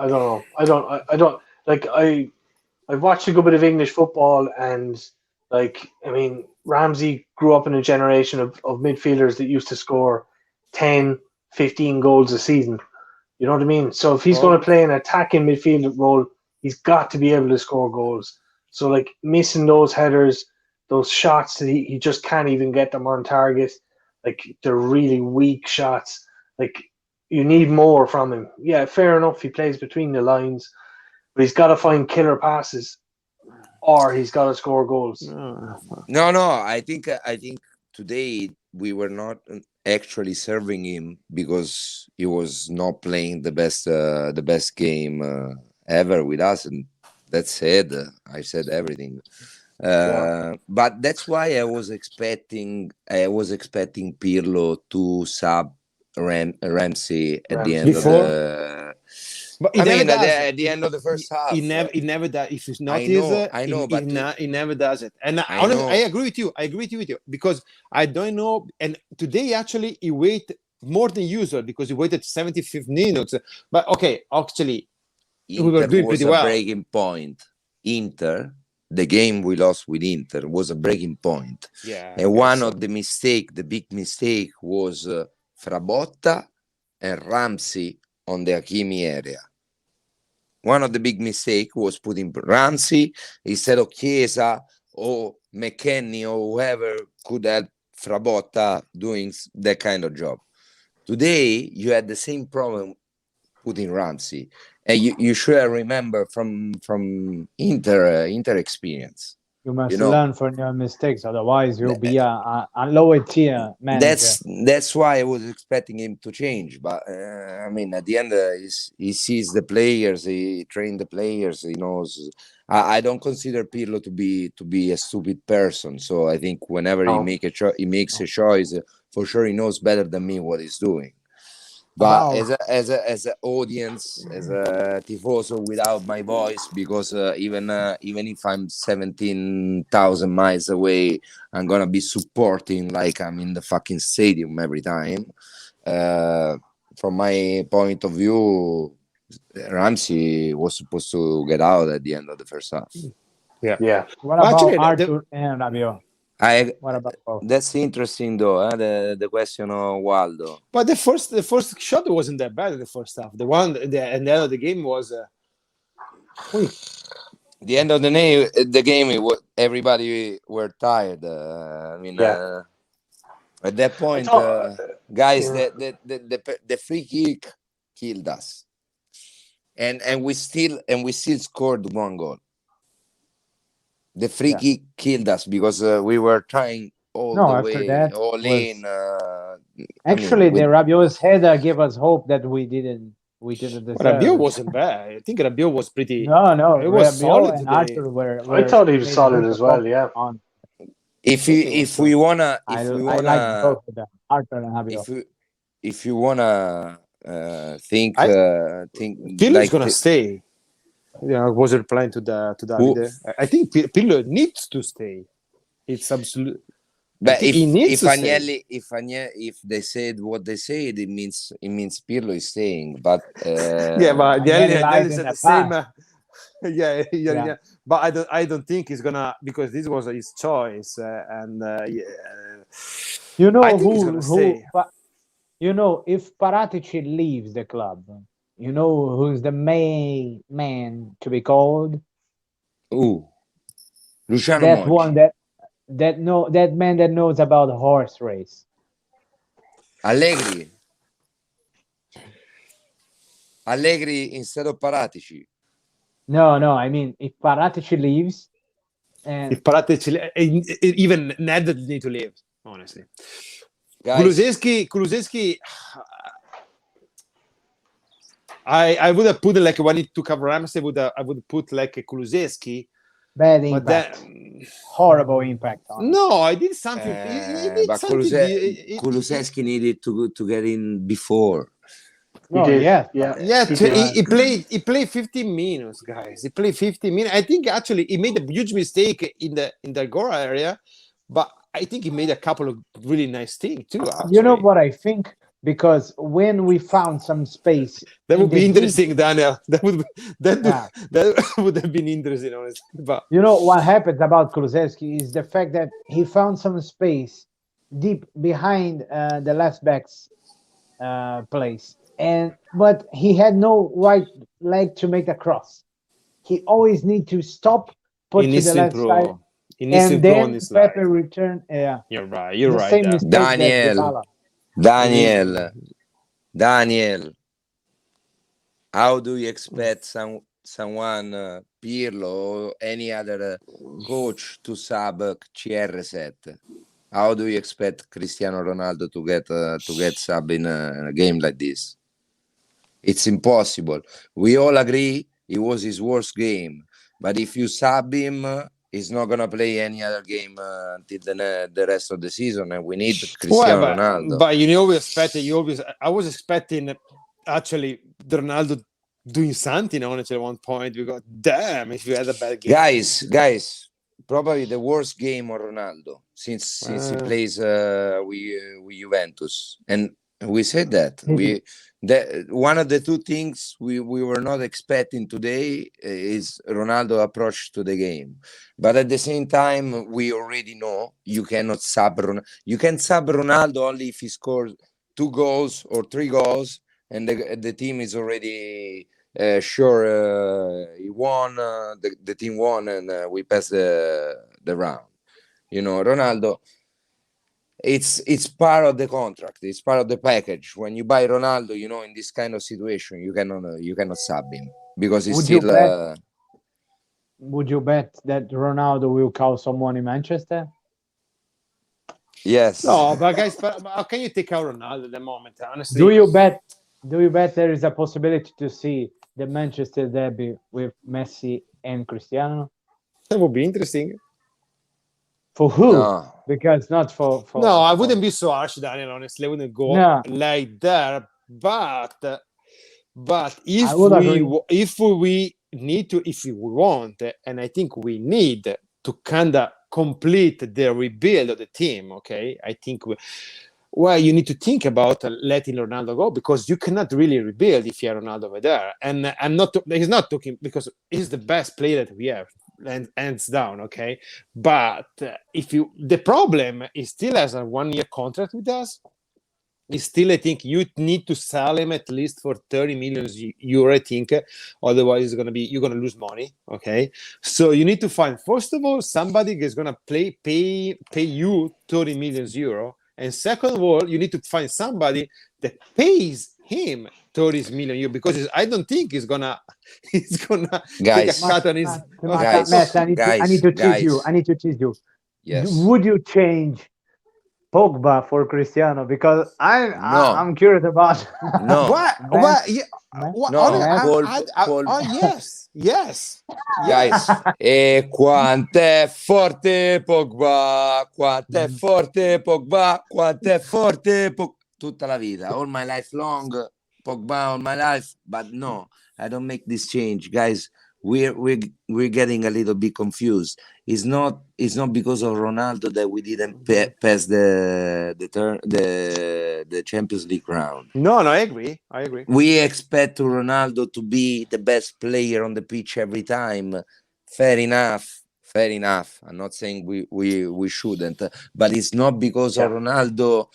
Like, I've watched a good bit of English football, and like, I mean, Ramsey grew up in a generation of midfielders that used to score 10, 15 goals a season. You know what I mean? So if he's going to play an attacking midfield role, he's got to be able to score goals. So like missing those headers, those shots that he just can't even get them on target. Like, they're really weak shots. Like, you need more from him. Yeah, fair enough, he plays between the lines, but he's got to find killer passes, or he's got to score goals. No. I think today we were not actually serving him because he was not playing the best game ever with us, and that said, I said everything. But that's why I was expecting Pirlo to sub Ramsey at the end of the. But at the end of the first half, he never does. If you notice, I know, but he never does it. And honestly, I agree with you. Because I don't know. And today actually he waited more than usual because he waited 75 minutes. But okay, actually, we were doing pretty well. Breaking point. Inter, the game we lost with Inter was a breaking point. Yeah. And one of the big mistake was Frabotta and Ramsey on the Hakimi area. One of the big mistake was putting Ramsey instead of Chiesa or McKennie or whoever could help Frabotta doing that kind of job. Today, you had the same problem putting Ramsey. And you should remember from Inter experience. You must learn from your mistakes, otherwise you'll be a lower tier manager. That's why I was expecting him to change. But I mean, at the end, he sees the players, he trains the players, he knows. I don't consider Pirlo to be a stupid person. So I think whenever he makes a choice, for sure he knows better than me what he's doing. But as an audience, as a tifoso without my voice, because even if I'm 17,000 miles away, I'm gonna be supporting like I'm in the fucking stadium every time. From my point of view, Ramsey was supposed to get out at the end of the first half. Yeah. What about Arthur and Rabiot? What about both? That's interesting though, the question of Waldo. But the first shot wasn't that bad in the first half. The one at the end of the game was The end of the game, everybody were tired. I mean, Yeah. at that I point, thought, guys, yeah. the free kick killed us, and we still scored one goal. The free Yeah. kick killed us because we were trying all No, the after way, that all was in. actually the With Rabiot's header gave us hope that we didn't But Rabiot deserve. wasn't bad. I think Rabiot was pretty. No, It was Rabiot solid and today. Arthur were I were thought he was made a solid good as well. performance Yeah. on. if I you think it was if we solid. wanna I if we I like wanna both of them, Arthur and Rabiot. if you wanna think I think Pirlo is like gonna stay. I was replying to who. Davide. I think Pirlo needs to stay. It's absolute. I But think he needs to stay. if they said what they said, it means Pirlo is staying. But Yeah, but Agnelli lied Agnelli in said the the same. past. Yeah. Yeah. But I don't think he's gonna, because this was his choice, and yeah, You I know think he's gonna stay. if Paratici leaves the club, you know who's the main man to be called? Luciano That one Monchi, that man that knows about horse race. Allegri instead of Paratici. No, I mean if Paratici leaves and If Paratici, even Nedved need to leave. Honestly, Guys, Kulusevski. I would have put like when he took up Ramsey. I would put like a Kulusevski, bad but impact, then horrible impact on us. no, I did something. He did but something. Kulusevski needed to get in before. He No, did. yes, Yeah. Yeah, He did. but he played 15 minutes, guys. He played 15 minutes. I think actually he made a huge mistake in the goal area, but I think he made a couple of really nice things too. you know Actually, what I think? Because when we found some space that in would the be deep, interesting, Daniel. yeah. That would have been interesting, honestly. But You know what happens about Kulusevski is the fact that he found some space deep behind the left back's place, but he had no right leg to make the cross. He always need to stop, he put to needs the to left side, improve. He needs to and improve on then this Pepe slide. return. Yeah, You're right. You're the right same there. mistake that Daniel, Dybala. He needs. Daniel, how do you expect someone, Pirlo or any other coach to sub CR7? How do you expect Cristiano Ronaldo to get sub in a game like this? It's impossible. We all agree it was his worst game, but if you sub him, he's not gonna play any other game until the rest of the season, and we need Well, Cristiano Ronaldo. but you always expected. I was expecting actually Ronaldo doing something. Honestly, at one point, we got damn if you had a bad game. Guys, probably the worst game of Ronaldo since he plays with Juventus, and we said that one of the two things we were not expecting today is Ronaldo approach to the game, but at the same time we already know you cannot sub you can sub Ronaldo only if he scores 2 goals or 3 goals, and the team is already sure he won, the team won, and we passed the round. Ronaldo, it's part of the contract, it's part of the package. When you buy Ronaldo, in this kind of situation you cannot sub him because he's Would you still bet? Would you bet that Ronaldo will call someone in Manchester? yes. No, but guys, but how can you take out Ronaldo at the moment? Honestly, Do you bet there is a possibility to see the Manchester derby with Messi and Cristiano? that would be interesting. For who? No. Because not for No, I wouldn't be so harsh, Daniel. Honestly, I wouldn't go No. like that. But I if would agree. if we want, and I think we need to kind of complete the rebuild of the team. Okay, I think you need to think about letting Ronaldo go, because you cannot really rebuild if you have Ronaldo over there. And he's not talking because he's the best player that we have, and hands down. Okay, but the problem is still has a 1-year contract with us. still, I think you need to sell him at least for 30 million euro, I think. Otherwise, you're gonna lose money. Okay, so you need to find, first of all, somebody that's gonna pay you 30 million euro, and second of all, you need to find somebody that pays him 30 million euro, because I don't think he's gonna take a Guys, cut on his. Guys, Matt, I need to tease you. guys. I need to tease you. Yes. Would you change Pogba for Cristiano? Because No. I'm curious about. No. What? Matt, What? Yeah. Matt, What? No, Paul, Oh, yes. Yes. guys, e quanto è forte Pogba, quanto è forte Pogba, quanto è forte tutta la vita, all my life long, Pogba all my life, but no, I don't make this change, guys. We're getting a little bit confused. It's not because of Ronaldo that we didn't pass the Champions League round. No, I agree. We expect Ronaldo to be the best player on the pitch every time. Fair enough. I'm not saying we shouldn't, but it's not because of Ronaldo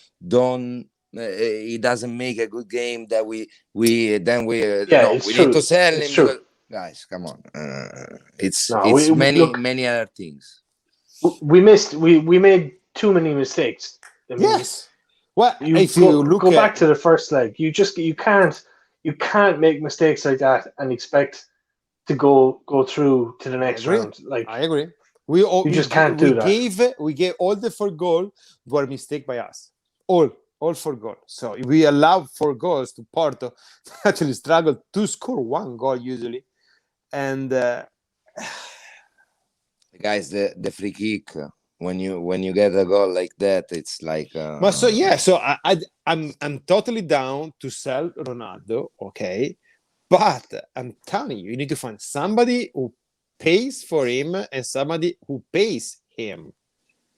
he doesn't make a good game that we need to sell him. Because, guys, come on. It's many other things. We made too many mistakes. I mean, Yes. Well, if you go back to the first leg, you can't make mistakes like that and expect to go through to the next round. Like, I agree. We gave all the 4 goals were mistake by us. All 4 goals. So we allowed 4 goals to Porto. Actually struggled to score 1 goal usually. And guys, the free kick, when you get a goal like that, it's like I'm totally down to sell Ronaldo, okay, but I'm telling you need to find somebody who pays for him and somebody who pays him,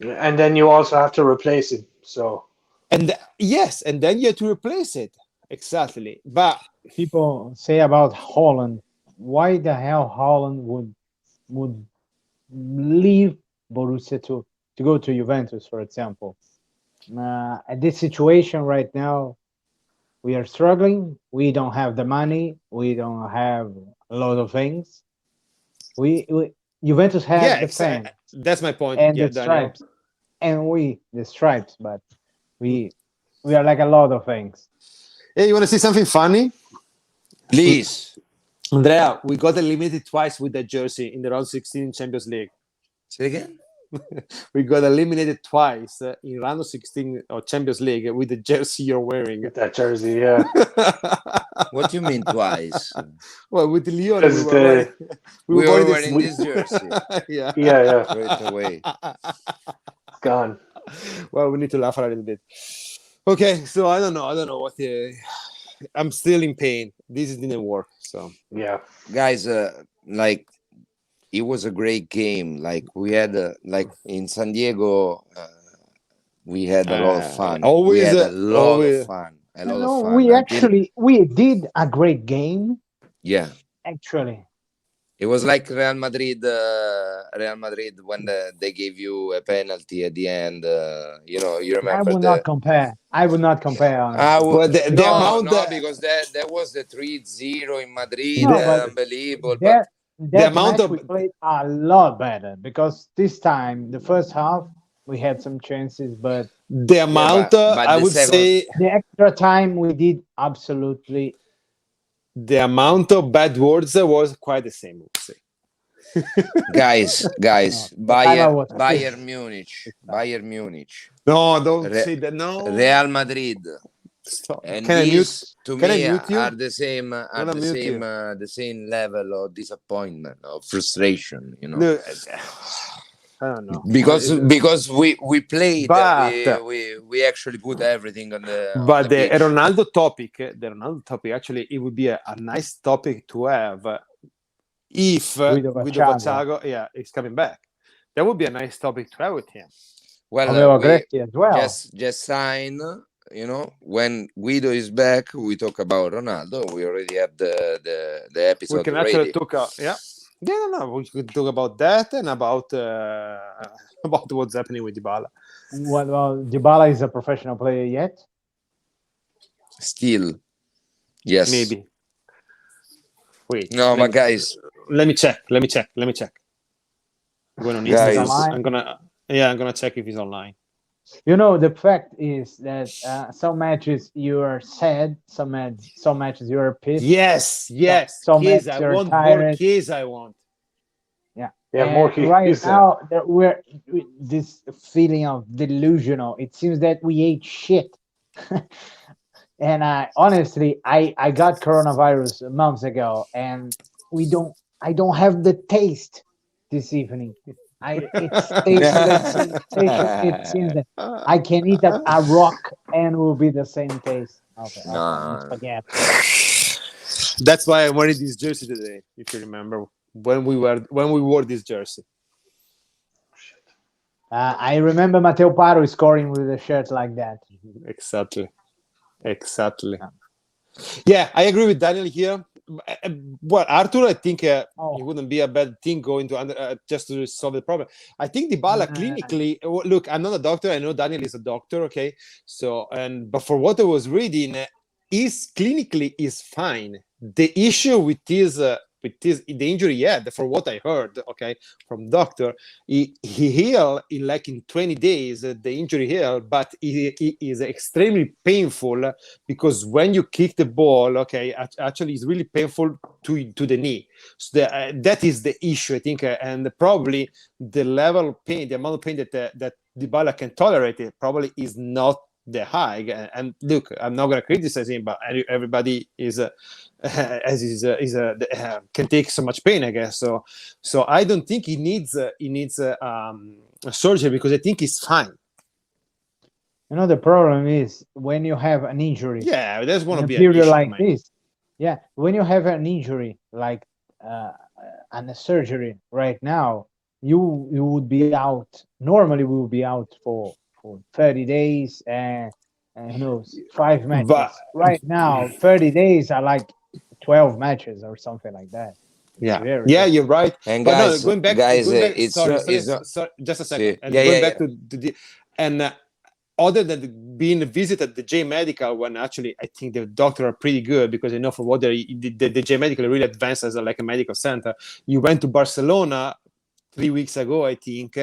and then you also have to replace him. So and then you have to replace it exactly. But people say about Holland, why the hell Holland would leave Borussia to go to Juventus, for example? At this situation right now, we are struggling. We don't have the money. We don't have a lot of things. Juventus has the fans. That's my point. And the stripes, and the stripes, but we are like a lot of things. Hey, you want to see something funny? Please. Andrea, we got eliminated twice with that jersey in the round 16 Champions League. Say again? We got eliminated twice in round of 16 of Champions League with the jersey you're wearing. With that jersey, yeah. What do you mean twice? Well, with Leon, we were wearing this jersey. Yeah. Straight away. Gone. Well, we need to laugh a little bit. Okay, so I don't know what I'm still in pain. This didn't work. So yeah, guys, like it was a great game. Like we had like in San Diego, we had a lot of fun. We had a lot of fun. We did a great game. Yeah, actually, it was like Real Madrid when they gave you a penalty at the end. You remember? I would not compare. Because that was the 3-0 in Madrid. Unbelievable. The amount we played a lot better, because this time the first half we had some chances, but the amount I would say the extra time we did absolutely. The amount of bad words was quite the same, I would say. guys, Bayern Munich. No, don't say that. No, Real Madrid. Stop. And can these, to me, are the same level of disappointment, of frustration. No, I don't know, because we played, but we actually put everything on the. But the Ronaldo topic, actually, it would be a nice topic to have if Guido Vachago, is coming back. That would be a nice topic to have with him. Well, as well. Just sign. When Guido is back, we talk about Ronaldo. We already have the episode. We can actually talk. We could talk about that and about what's happening with Dybala. Well, Dybala is a professional player yet? Still, yes. Maybe. Wait. No, my guys. Let me check. I'm going on Guys. He's Instagram. online. I'm gonna check if he's online. You know, the fact is that some matches you are sad, some matches you are pissed, Yes. some Keys. matches I you're want more tired. keys. I want. Yeah. Yeah, more And right keys. now that we're this feeling of delusional. It seems that we ate shit. And honestly, I got coronavirus months ago, and I don't have the taste this evening. It's tasteless sensation. It seems that I can eat a rock and will be the same taste. Okay, let's No. forget. That's why I wanted this jersey today. If you remember when we wore this jersey. I remember Matteo Paro scoring with a shirt like that. Exactly. Yeah. Yeah, I agree with Daniel here. Well, Arthur, I think it Oh, wouldn't be a bad thing going to just to solve the problem. I think Dybala clinically. Look, I'm not a doctor. I know Daniel is a doctor. Okay, so but for what I was reading, is clinically is fine. The issue with the injury, for what I heard, okay, from doctor, he healed in 20 days. The injury healed, but it is extremely painful because when you kick the ball, okay, actually it's really painful to the knee. So that is the issue, I think, and probably the level of pain, the amount of pain that Dybala can tolerate, it probably is not the high. And look, I'm not going to criticize him, but everybody is can take so much pain, I guess. So I don't think he needs surgery because I think he's fine. you know, the problem is when you have an injury. Yeah, there's going in to a be an period issue, like man. this. Yeah, when you have an injury like and a surgery right now, you would be out. Normally, we would be out for 30 days and who knows 5 matches. But Right now, 30 days are like 12 matches or something like that. It's very you're right. And But no, guys, going back, it's sorry, not. just a second, See, and yeah, going yeah, back to the and other than being visited the J Medical, when actually I think the doctor are pretty good because I know for what the J Medical really advanced as like a medical center. You went to Barcelona 3 weeks ago, I think,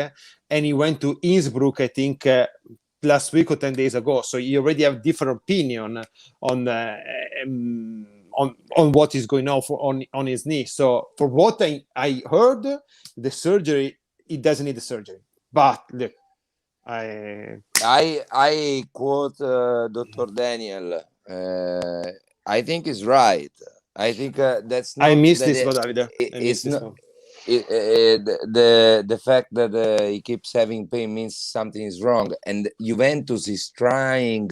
and you went to Innsbruck, I think, last week or 10 days ago. So you already have different opinion on on what is going on his knee. So for what I heard, the surgery, it doesn't need the surgery. But look, I quote Dr. Daniel. I think he's right. I think that's not. I missed that this it- one, Davide. I It's missed this not. one. The fact that he keeps having pain means something is wrong, and Juventus is trying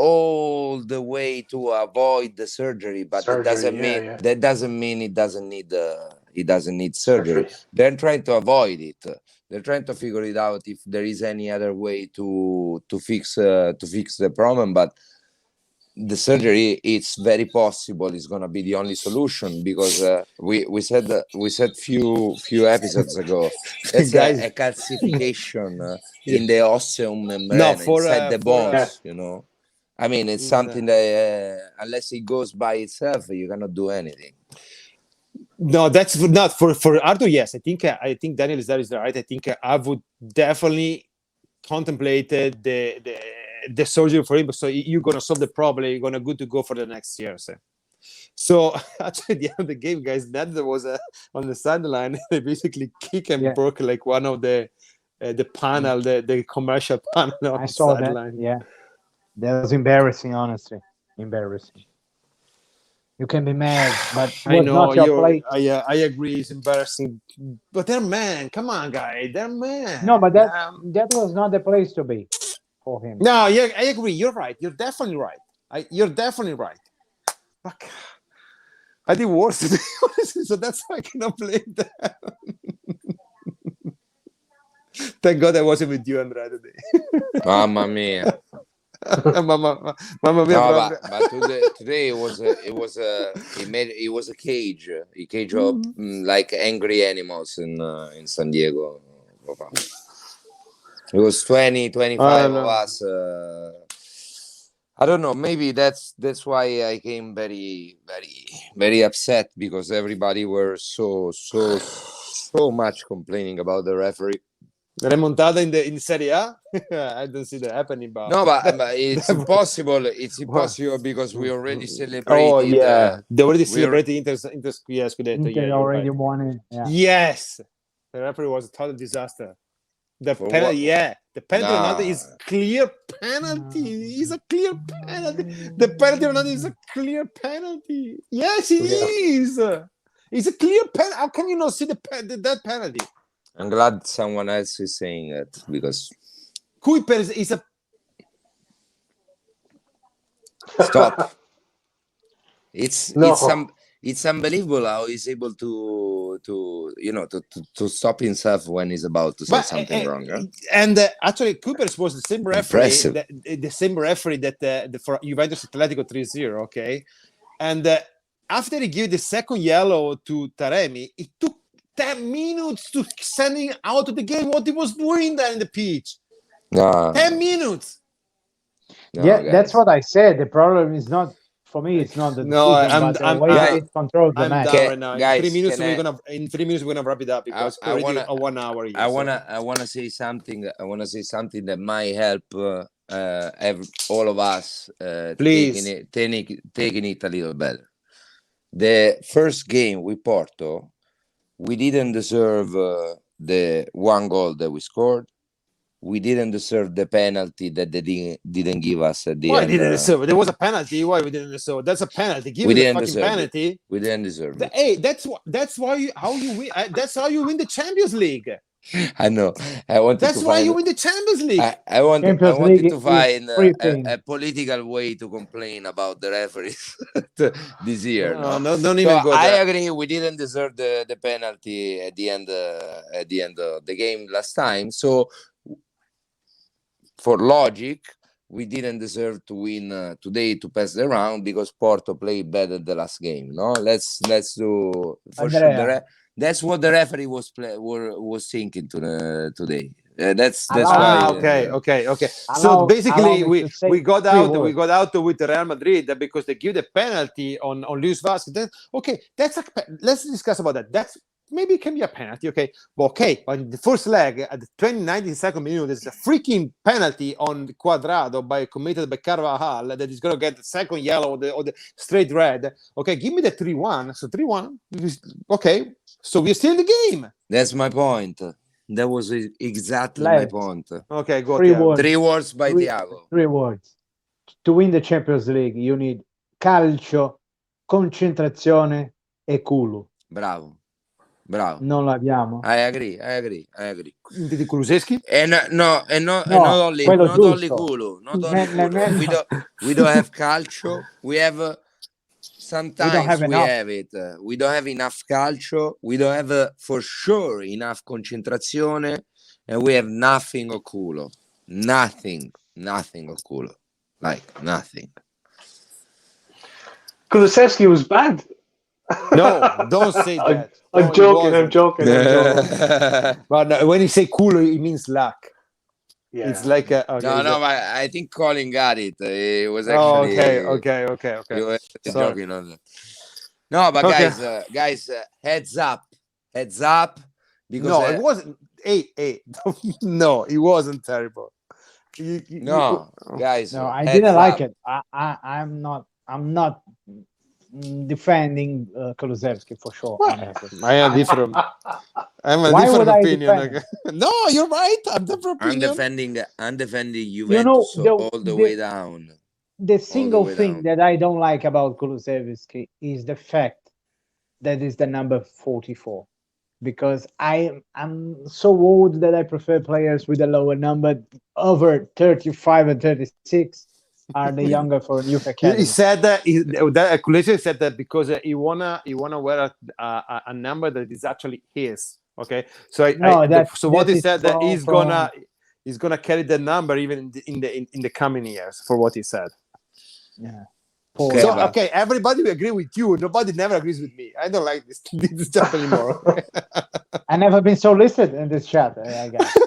all the way to avoid the surgery, but Surgery, that doesn't mean it doesn't need surgery. They're trying to avoid it. They're trying to figure it out if there is any other way to fix the problem, but the surgery, it's very possible is going to be the only solution because we said few episodes ago that's Guys. a calcification in the osseum membrane No, inside the bones. Yeah. I mean, it's something that unless it goes by itself, you cannot do anything. No, that's not for Arthur. Yes, I think Daniel is right. I think I would definitely contemplate the surgery for him. So you're gonna solve the problem. You're gonna good to go for the next year. So actually, at the end of the game, guys, Ned was on the sideline. They basically kick and broke like one of the panel, the commercial panel on I the saw sideline. that. Yeah, that was embarrassing. Honestly, embarrassing. You can be mad, but I was know not your play. I agree. It's embarrassing, but they're man. Come on, guy. They're man. No, but that was not the place to be for him. No, yeah, I agree. You're right. You're definitely right. You're definitely right. But I did worse today, honestly, so that's why I cannot blame them. Thank God I wasn't with you, Andrea, today. Mamma mia. Mamma mia. No, but today it was a cage, a cage of like angry animals in San Diego. It was 20, 25 of us. I don't know. Maybe that's why I came very upset, because everybody were so much complaining about the referee. Remontada in Serie A. I don't see that happening, but No, but it's impossible. It's Wow. impossible because we already Oh celebrated. yeah, they already we are- celebrated Inter Scudetto. Inter Yeah, you're already right. won it. Yeah. Yes, the referee was a total disaster. The For penalty, what? yeah, the penalty Nah. Ronaldo is clear penalty. Is a clear penalty. The penalty Ronaldo is a clear penalty. Yes, it Yeah. is. It's a clear penalty. How can you not see that penalty? I'm glad someone else is saying it, because Kuipers is a stop. It's No. it's unbelievable how he's able to stop himself when he's about to say But, something wrong. Huh? and actually, Coopers was the same referee, Impressive. the same referee that for Juventus Atletico 3-0, okay? And after he gave the second yellow to Taremi, it took 10 minutes to sending out of the game what he was doing there in the pitch. No, 10 minutes. no, Yeah, guys. that's what I said. The problem is not for me. It's not the No, decision, but the way it controls the I'm match. done right now. In Guys, 3 minutes, can we're gonna wrap it up because I already wanna- a 1 hour here. I wanna say something. I wanna say something that might help all of us Please. taking it a little better. The first game with Porto, we didn't deserve the one goal that we scored. We didn't deserve the penalty that they didn't give us at the Why end. didn't deserve? There was a penalty. Why we didn't deserve? That's a penalty. Give We me the didn't fucking deserve it. penalty. We didn't deserve it. Hey, that's why you win. That's how you win the Champions League. I know. I wanted That's to why find. you win the Champions League. I wanted Champions to League find is free thing. a political way to complain about the referees this year. No, don't So even go I there. agree. We didn't deserve the penalty at the end of the game last time. So for logic, we didn't deserve to win today to pass the round, because Porto played better the last game. No, let's do for sure. Andrea. That's what the referee was thinking today. That's Allow why. Okay. So Allow basically, me to say we got three out. words. We got out with Real Madrid because they give the penalty on Luis Vasquez. Then, okay, let's discuss about that. That's maybe it can be a penalty. Okay, but in the first leg at the 92nd minute, there's a freaking penalty on Cuadrado committed by Carvajal that is going to get the second yellow or the straight red. Okay, give me the 3-1. So 3-1. Okay, so we're still in the game. That's my point. That was exactly my Left. point. Okay, go. Three Thiago. words. 3 words by Thiago. 3 words. To win the Champions League, you need calcio, concentrazione e culo. Bravo. Non l'abbiamo. I agree. Di Kulusevski? And not only quello Kulu. giusto. Not only Kulu. We don't have calcio. We have sometimes we enough. have it. We don't have enough calcio. We don't have for sure enough concentrazione, and we have nothing of culo. Nothing of culo. Like nothing. Kulusevski was bad. No, don't say that. I'm No, joking. But no, when you say culo, it means luck. Yeah. It's like No, but I think Colin got it. It was Oh, actually okay. He was Sorry. joking on that. No, but Okay. guys, heads up, because No, it wasn't. Hey. No, it wasn't terrible. guys. No, I heads didn't like up. it. I'm not defending Kulusevski for sure. I have different. I'm a Why different would I opinion. defend No, you're right. I'm different I'm opinion. defending Juventus all the way down. The single way thing down. that I don't like about Kulusevski is the fact that is the number 44. Because I'm so old that I prefer players with a lower number. Over 35 and 36 are the younger for youth academy. He said that Kulusevski said that because he wanna wear a number that is actually his. Okay, so what he said that he's gonna carry the number even in the coming years for what he said. Yeah. Okay, So everybody will agree with you. Nobody never agrees with me. I don't like this stuff anymore. I never been so listed in this chat. I guess.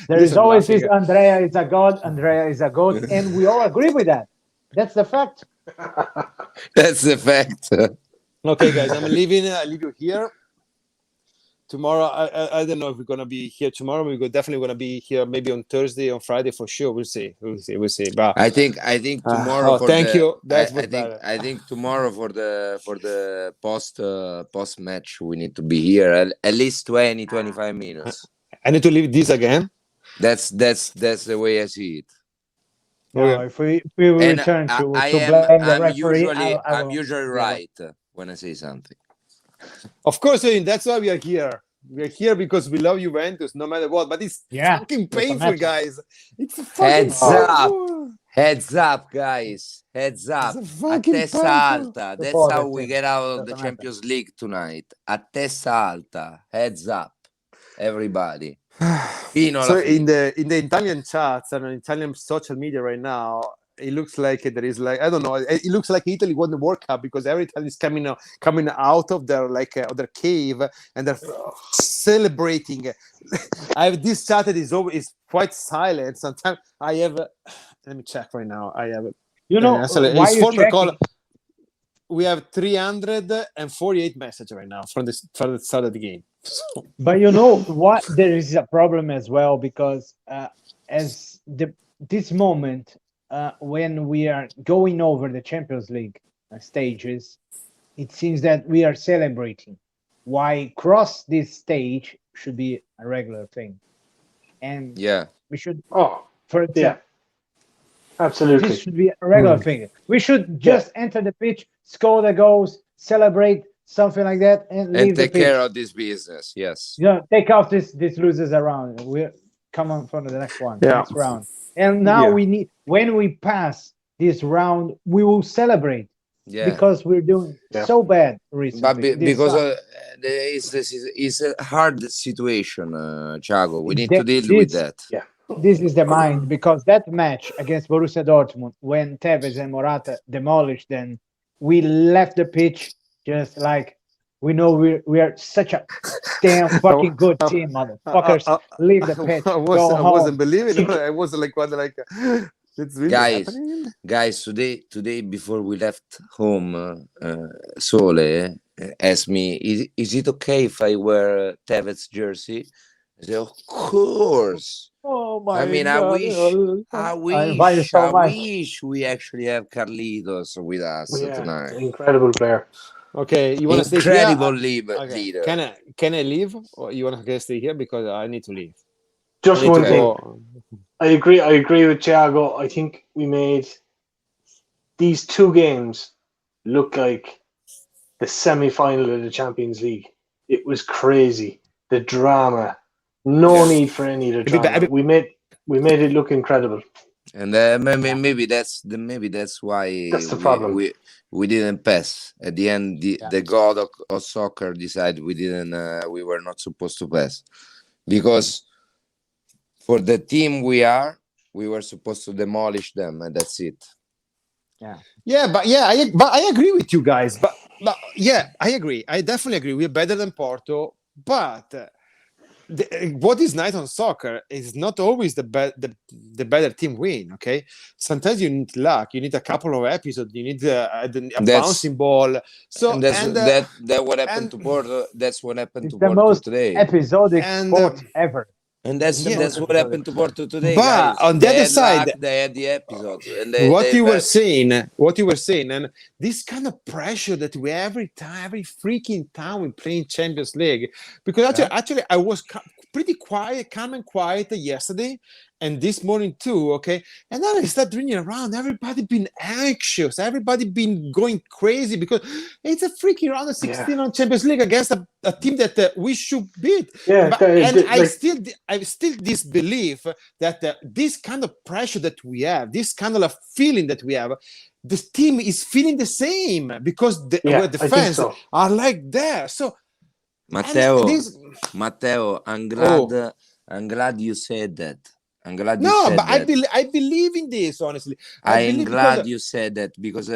There is always this Andrea is a god, Andrea is a goat, and we all agree with that. That's the fact. That's the fact. Okay, guys, I'm leaving. I leave you here. Tomorrow, I don't know if we're gonna be here tomorrow. We're definitely gonna be here maybe on Thursday, on Friday for sure. We'll see. But I think tomorrow for thank the you. That's I think better. I think tomorrow for the post match we need to be here at least 20-25 minutes. I need to leave this again. That's the way I see it. No, if we return to blame the referee, I'm usually right when I say something. Of course, that's why we are here. We are here because we love Juventus, no matter what. But it's fucking painful, guys. It's fucking painful. Heads up, guys. Heads up. A testa alta. That's how we get out of the Champions League tonight. A testa alta. Heads up, everybody. So in the Italian chats and on Italian social media right now, it looks like there is like, I don't know, it looks like Italy won the World Cup because every time is coming out of their their cave and they're celebrating. I have this chat that is quite silent. Sometimes I have let me check right now. I have why you checking? We have 348 messages right now from the start of the game. But you know what? There is a problem as well because this moment when we are going over the Champions League stages, it seems that we are celebrating. Why cross this stage should be a regular thing, and we should. For example, absolutely, this should be a regular thing. We should just enter the pitch, score the goals, celebrate something like that, and leave take the pitch. care of this business. Yes. Take out this losers around. We're come on for the next one, next round. And now we need, when we pass this round, we will celebrate because we're doing so bad recently. But because it's a hard situation, Thiago. We need to deal with that. Yeah. This is the mind, because that match against Borussia Dortmund, when Tevez and Morata demolished them, we left the pitch just like, we know we are such a damn fucking good team, motherfuckers. Leave the pitch. I wasn't believing it. I was like, it's really happening? Guys, today before we left home, Sole asked me, is it okay if I wear Tevez jersey? I said, of course. Oh my! I mean, God. I wish we actually have Carlitos with us tonight. Incredible player. Okay, you want to stay here? Incredible leader. Can I leave, or you want to stay here because I need to leave? Just one thing. I agree with Thiago. I think we made these two games look like the semi-final of the Champions League. It was crazy. The drama. No need for any of the drama. We made it look incredible. And maybe that's why that's the problem. We didn't pass at the end. The god of soccer decided we were not supposed to pass, because for the team we were supposed to demolish them, and that's it. But I agree with you guys. But I agree. I definitely agree. We're better than Porto, but. What is nice on soccer is not always the better team win. Okay, sometimes you need luck. You need a couple of episodes. You need a bouncing ball. So and that's what happened to Porto. That's what happened to Porto today. Episodic sport ever. And that's what happened to Porto today. But guys. on the other side, they had the episodes. And what you were saying, and this kind of pressure that we every freaking time we play in Champions League. Because actually, I was pretty calm and quiet yesterday, and this morning too. Okay, and then I start running around. Everybody been anxious. Everybody been going crazy because it's a freaking round of 16 on Champions League against a team that we should beat. I still disbelieve that this kind of pressure that we have, this kind of feeling that we have, this team is feeling the same because the fans are like that. So, Matteo, I'm glad you said that. I'm glad you said that. I believe in this, honestly. I'm glad you said that, because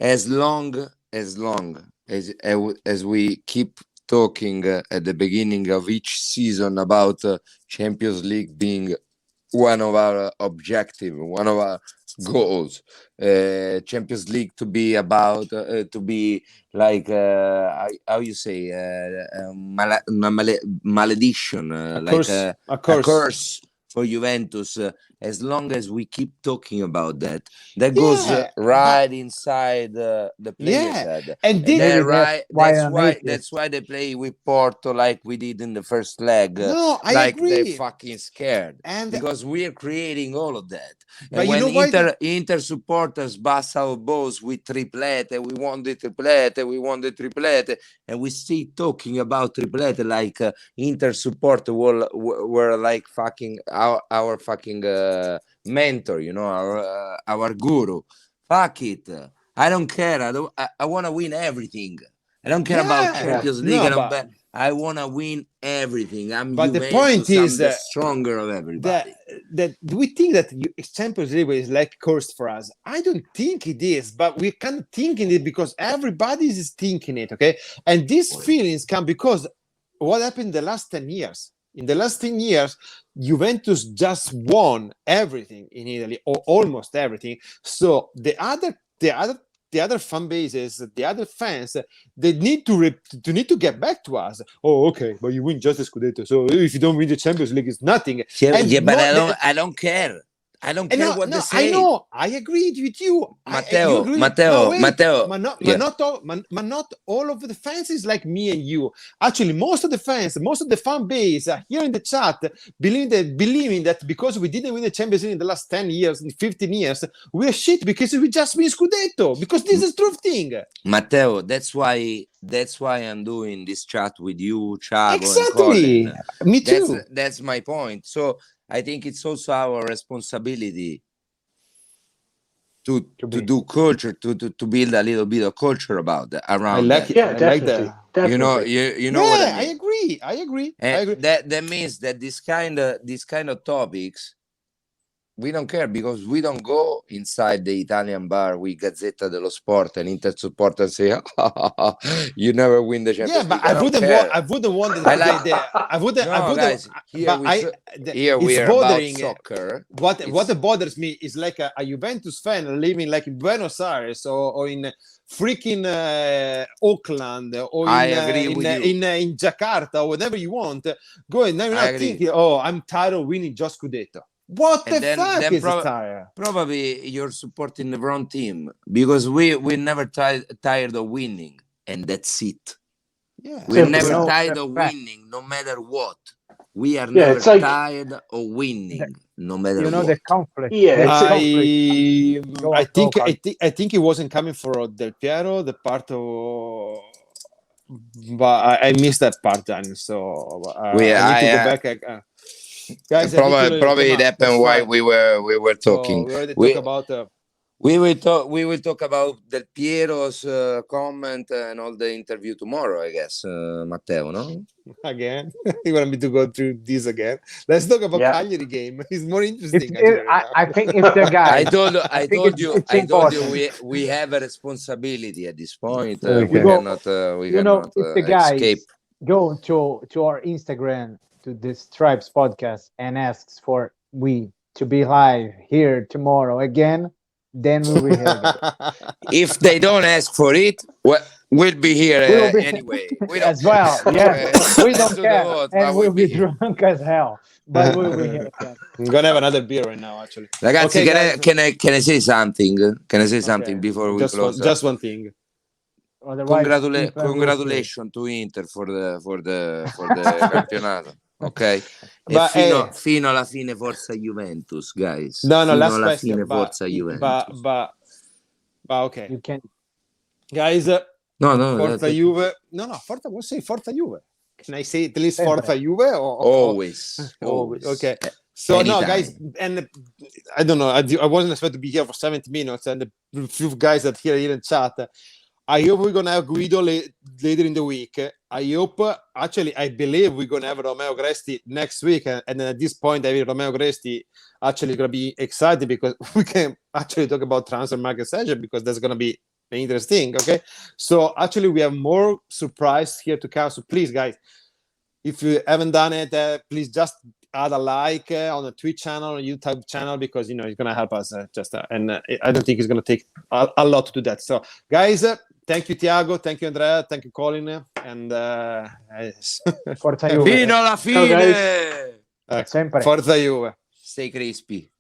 as long as we keep talking at the beginning of each season about Champions League being one of our objective, one of our goals. Champions League to be about to be like how you say malediction, like a a curse. curse for Juventus. As long as we keep talking about that, that goes Yeah, right inside the players' yeah, head. and And did then, Maybe right, why that's I'm why atheist. they play with Porto like we did in the first leg. no, I Like they're agree. fucking scared And because we are creating all of that. but And you know when why? Inter supporters bust our balls with triplete, we want the triplete, we want the triplete, and we still talking about triplete like Inter supporters were like fucking our fucking mentor, you know, our guru. Fuck it. I don't care. I want to win everything. I don't care about Yeah, Champions League. no, I want to win everything. I'm but the point Juventus. I'm is the stronger of that everybody. we think that Champions League is like cursed for us. I don't think it is, but we can't thinking it because everybody is thinking it. Okay, and these feelings come because what happened in the last 10 years. In the last 10 years, Juventus just won everything in Italy, or almost everything. So the other fan bases, the other fans, they need to get back to us. Oh, okay, but you win just the Scudetto. So if you don't win the Champions League, it's nothing. Yeah, And yeah, but more, I don't care. I don't care no, what no, they I say. know. I agreed with you. You Matteo, agree. Matteo, Wait, Matteo. but not all of the fans is like me and you. Actually, most of the fans, most of the fan base here in the chat believing that because we didn't win the Champions League in the last 10 years, in 15 years, we are shit because we just win Scudetto. Because this is true thing. Matteo, that's why I'm doing this chat with you, Thiago, Exactly. and Colin. Me too. That's my point. So I think it's also our responsibility to do culture, to build a little bit of culture around I like that. it. Yeah, I like definitely. that. Definitely. You know what I Yeah, I mean. agree. I agree. I And agree. that means that this kind of topics we don't care because we don't go inside the Italian bar with Gazzetta dello Sport and Inter supporter and say, you never win the Yeah, Champions but League. I don't care. I wouldn't want I like I wouldn't. I no wouldn't. guys. Here But here we it's are about bothering. soccer. What bothers me is like a Juventus fan living like in Buenos Aires or in freaking Auckland or I agree with you. in Jakarta or whatever you want. Going now, you're I not agree. thinking, oh, I'm tired of winning just Scudetto. What And the fuck then is tired? probably you're supporting the wrong team because we never tired of winning, and that's it. Yeah, We're Simple, never you know. tired of Fact. winning, no matter what. We are Yeah, never it's like- tired of winning, no matter You know what. the conflict. Yeah, the it's- conflict. Go on, go, Carl. I think it wasn't coming for Del Piero, the part of, but I missed that part, Daniel. So I need to go back. Guys, Probably it happened while we were talking. So we already We- talked about. We will talk about Del Piero's comment and all the interview tomorrow, I guess, Matteo, no? Again, you want me to go through this again? Let's talk about Yeah. Cagliari game. It's more It's, interesting. actually, right now. I think if the guy, I told think you it's important. we have a responsibility at this point. Okay. We Go- cannot you know, if the guys escape. go to our Instagram, to the Stripes podcast, and asks for we to be live here tomorrow again, then we will hear it. If they don't ask for it, we'll be here We'll be- anyway. We don't as well. care. Yeah, we Let's don't do the care, vote, and but we'll be here. drunk as hell, but we'll be here again. I'm gonna have another beer right now, actually. Ragazzi, Okay, guys. can I say something? Can I say something Okay. before we Just close? just one thing. Otherwise, Inter will Congratulations to Inter for the campionato. Ok, But, fino alla fine forza Juventus, guys. No, fino last alla question. fine forza Juventus. But okay, you can. guys. No, Forza Juve. No, Forza. We'll say Forza Juve. Can I say at least Sempre. Forza Juve? Or always. Okay. So no, Anytime. guys, and I don't know. I wasn't expected to be here for 70 minutes, and the few guys that here in chat. I hope we're gonna have Guido later in the week. I hope. Actually, I believe we're gonna have Romeo Gresti next week, and then at this point, having Romeo Gresti actually gonna be excited because we can actually talk about transfer market session because there's gonna be interesting. Okay, so actually we have more surprise here to come. So please, guys, if you haven't done it, please just add a like on the Twitch channel, or YouTube channel, because it's gonna help us and I don't think it's gonna take a lot to do that. So, guys, thank you, Tiago. Thank you, Andrea. Thank you, Colin. And Forza Juve. Fino alla Ciao, guys. fine. Sempre. Forza Juve. Stay crispy.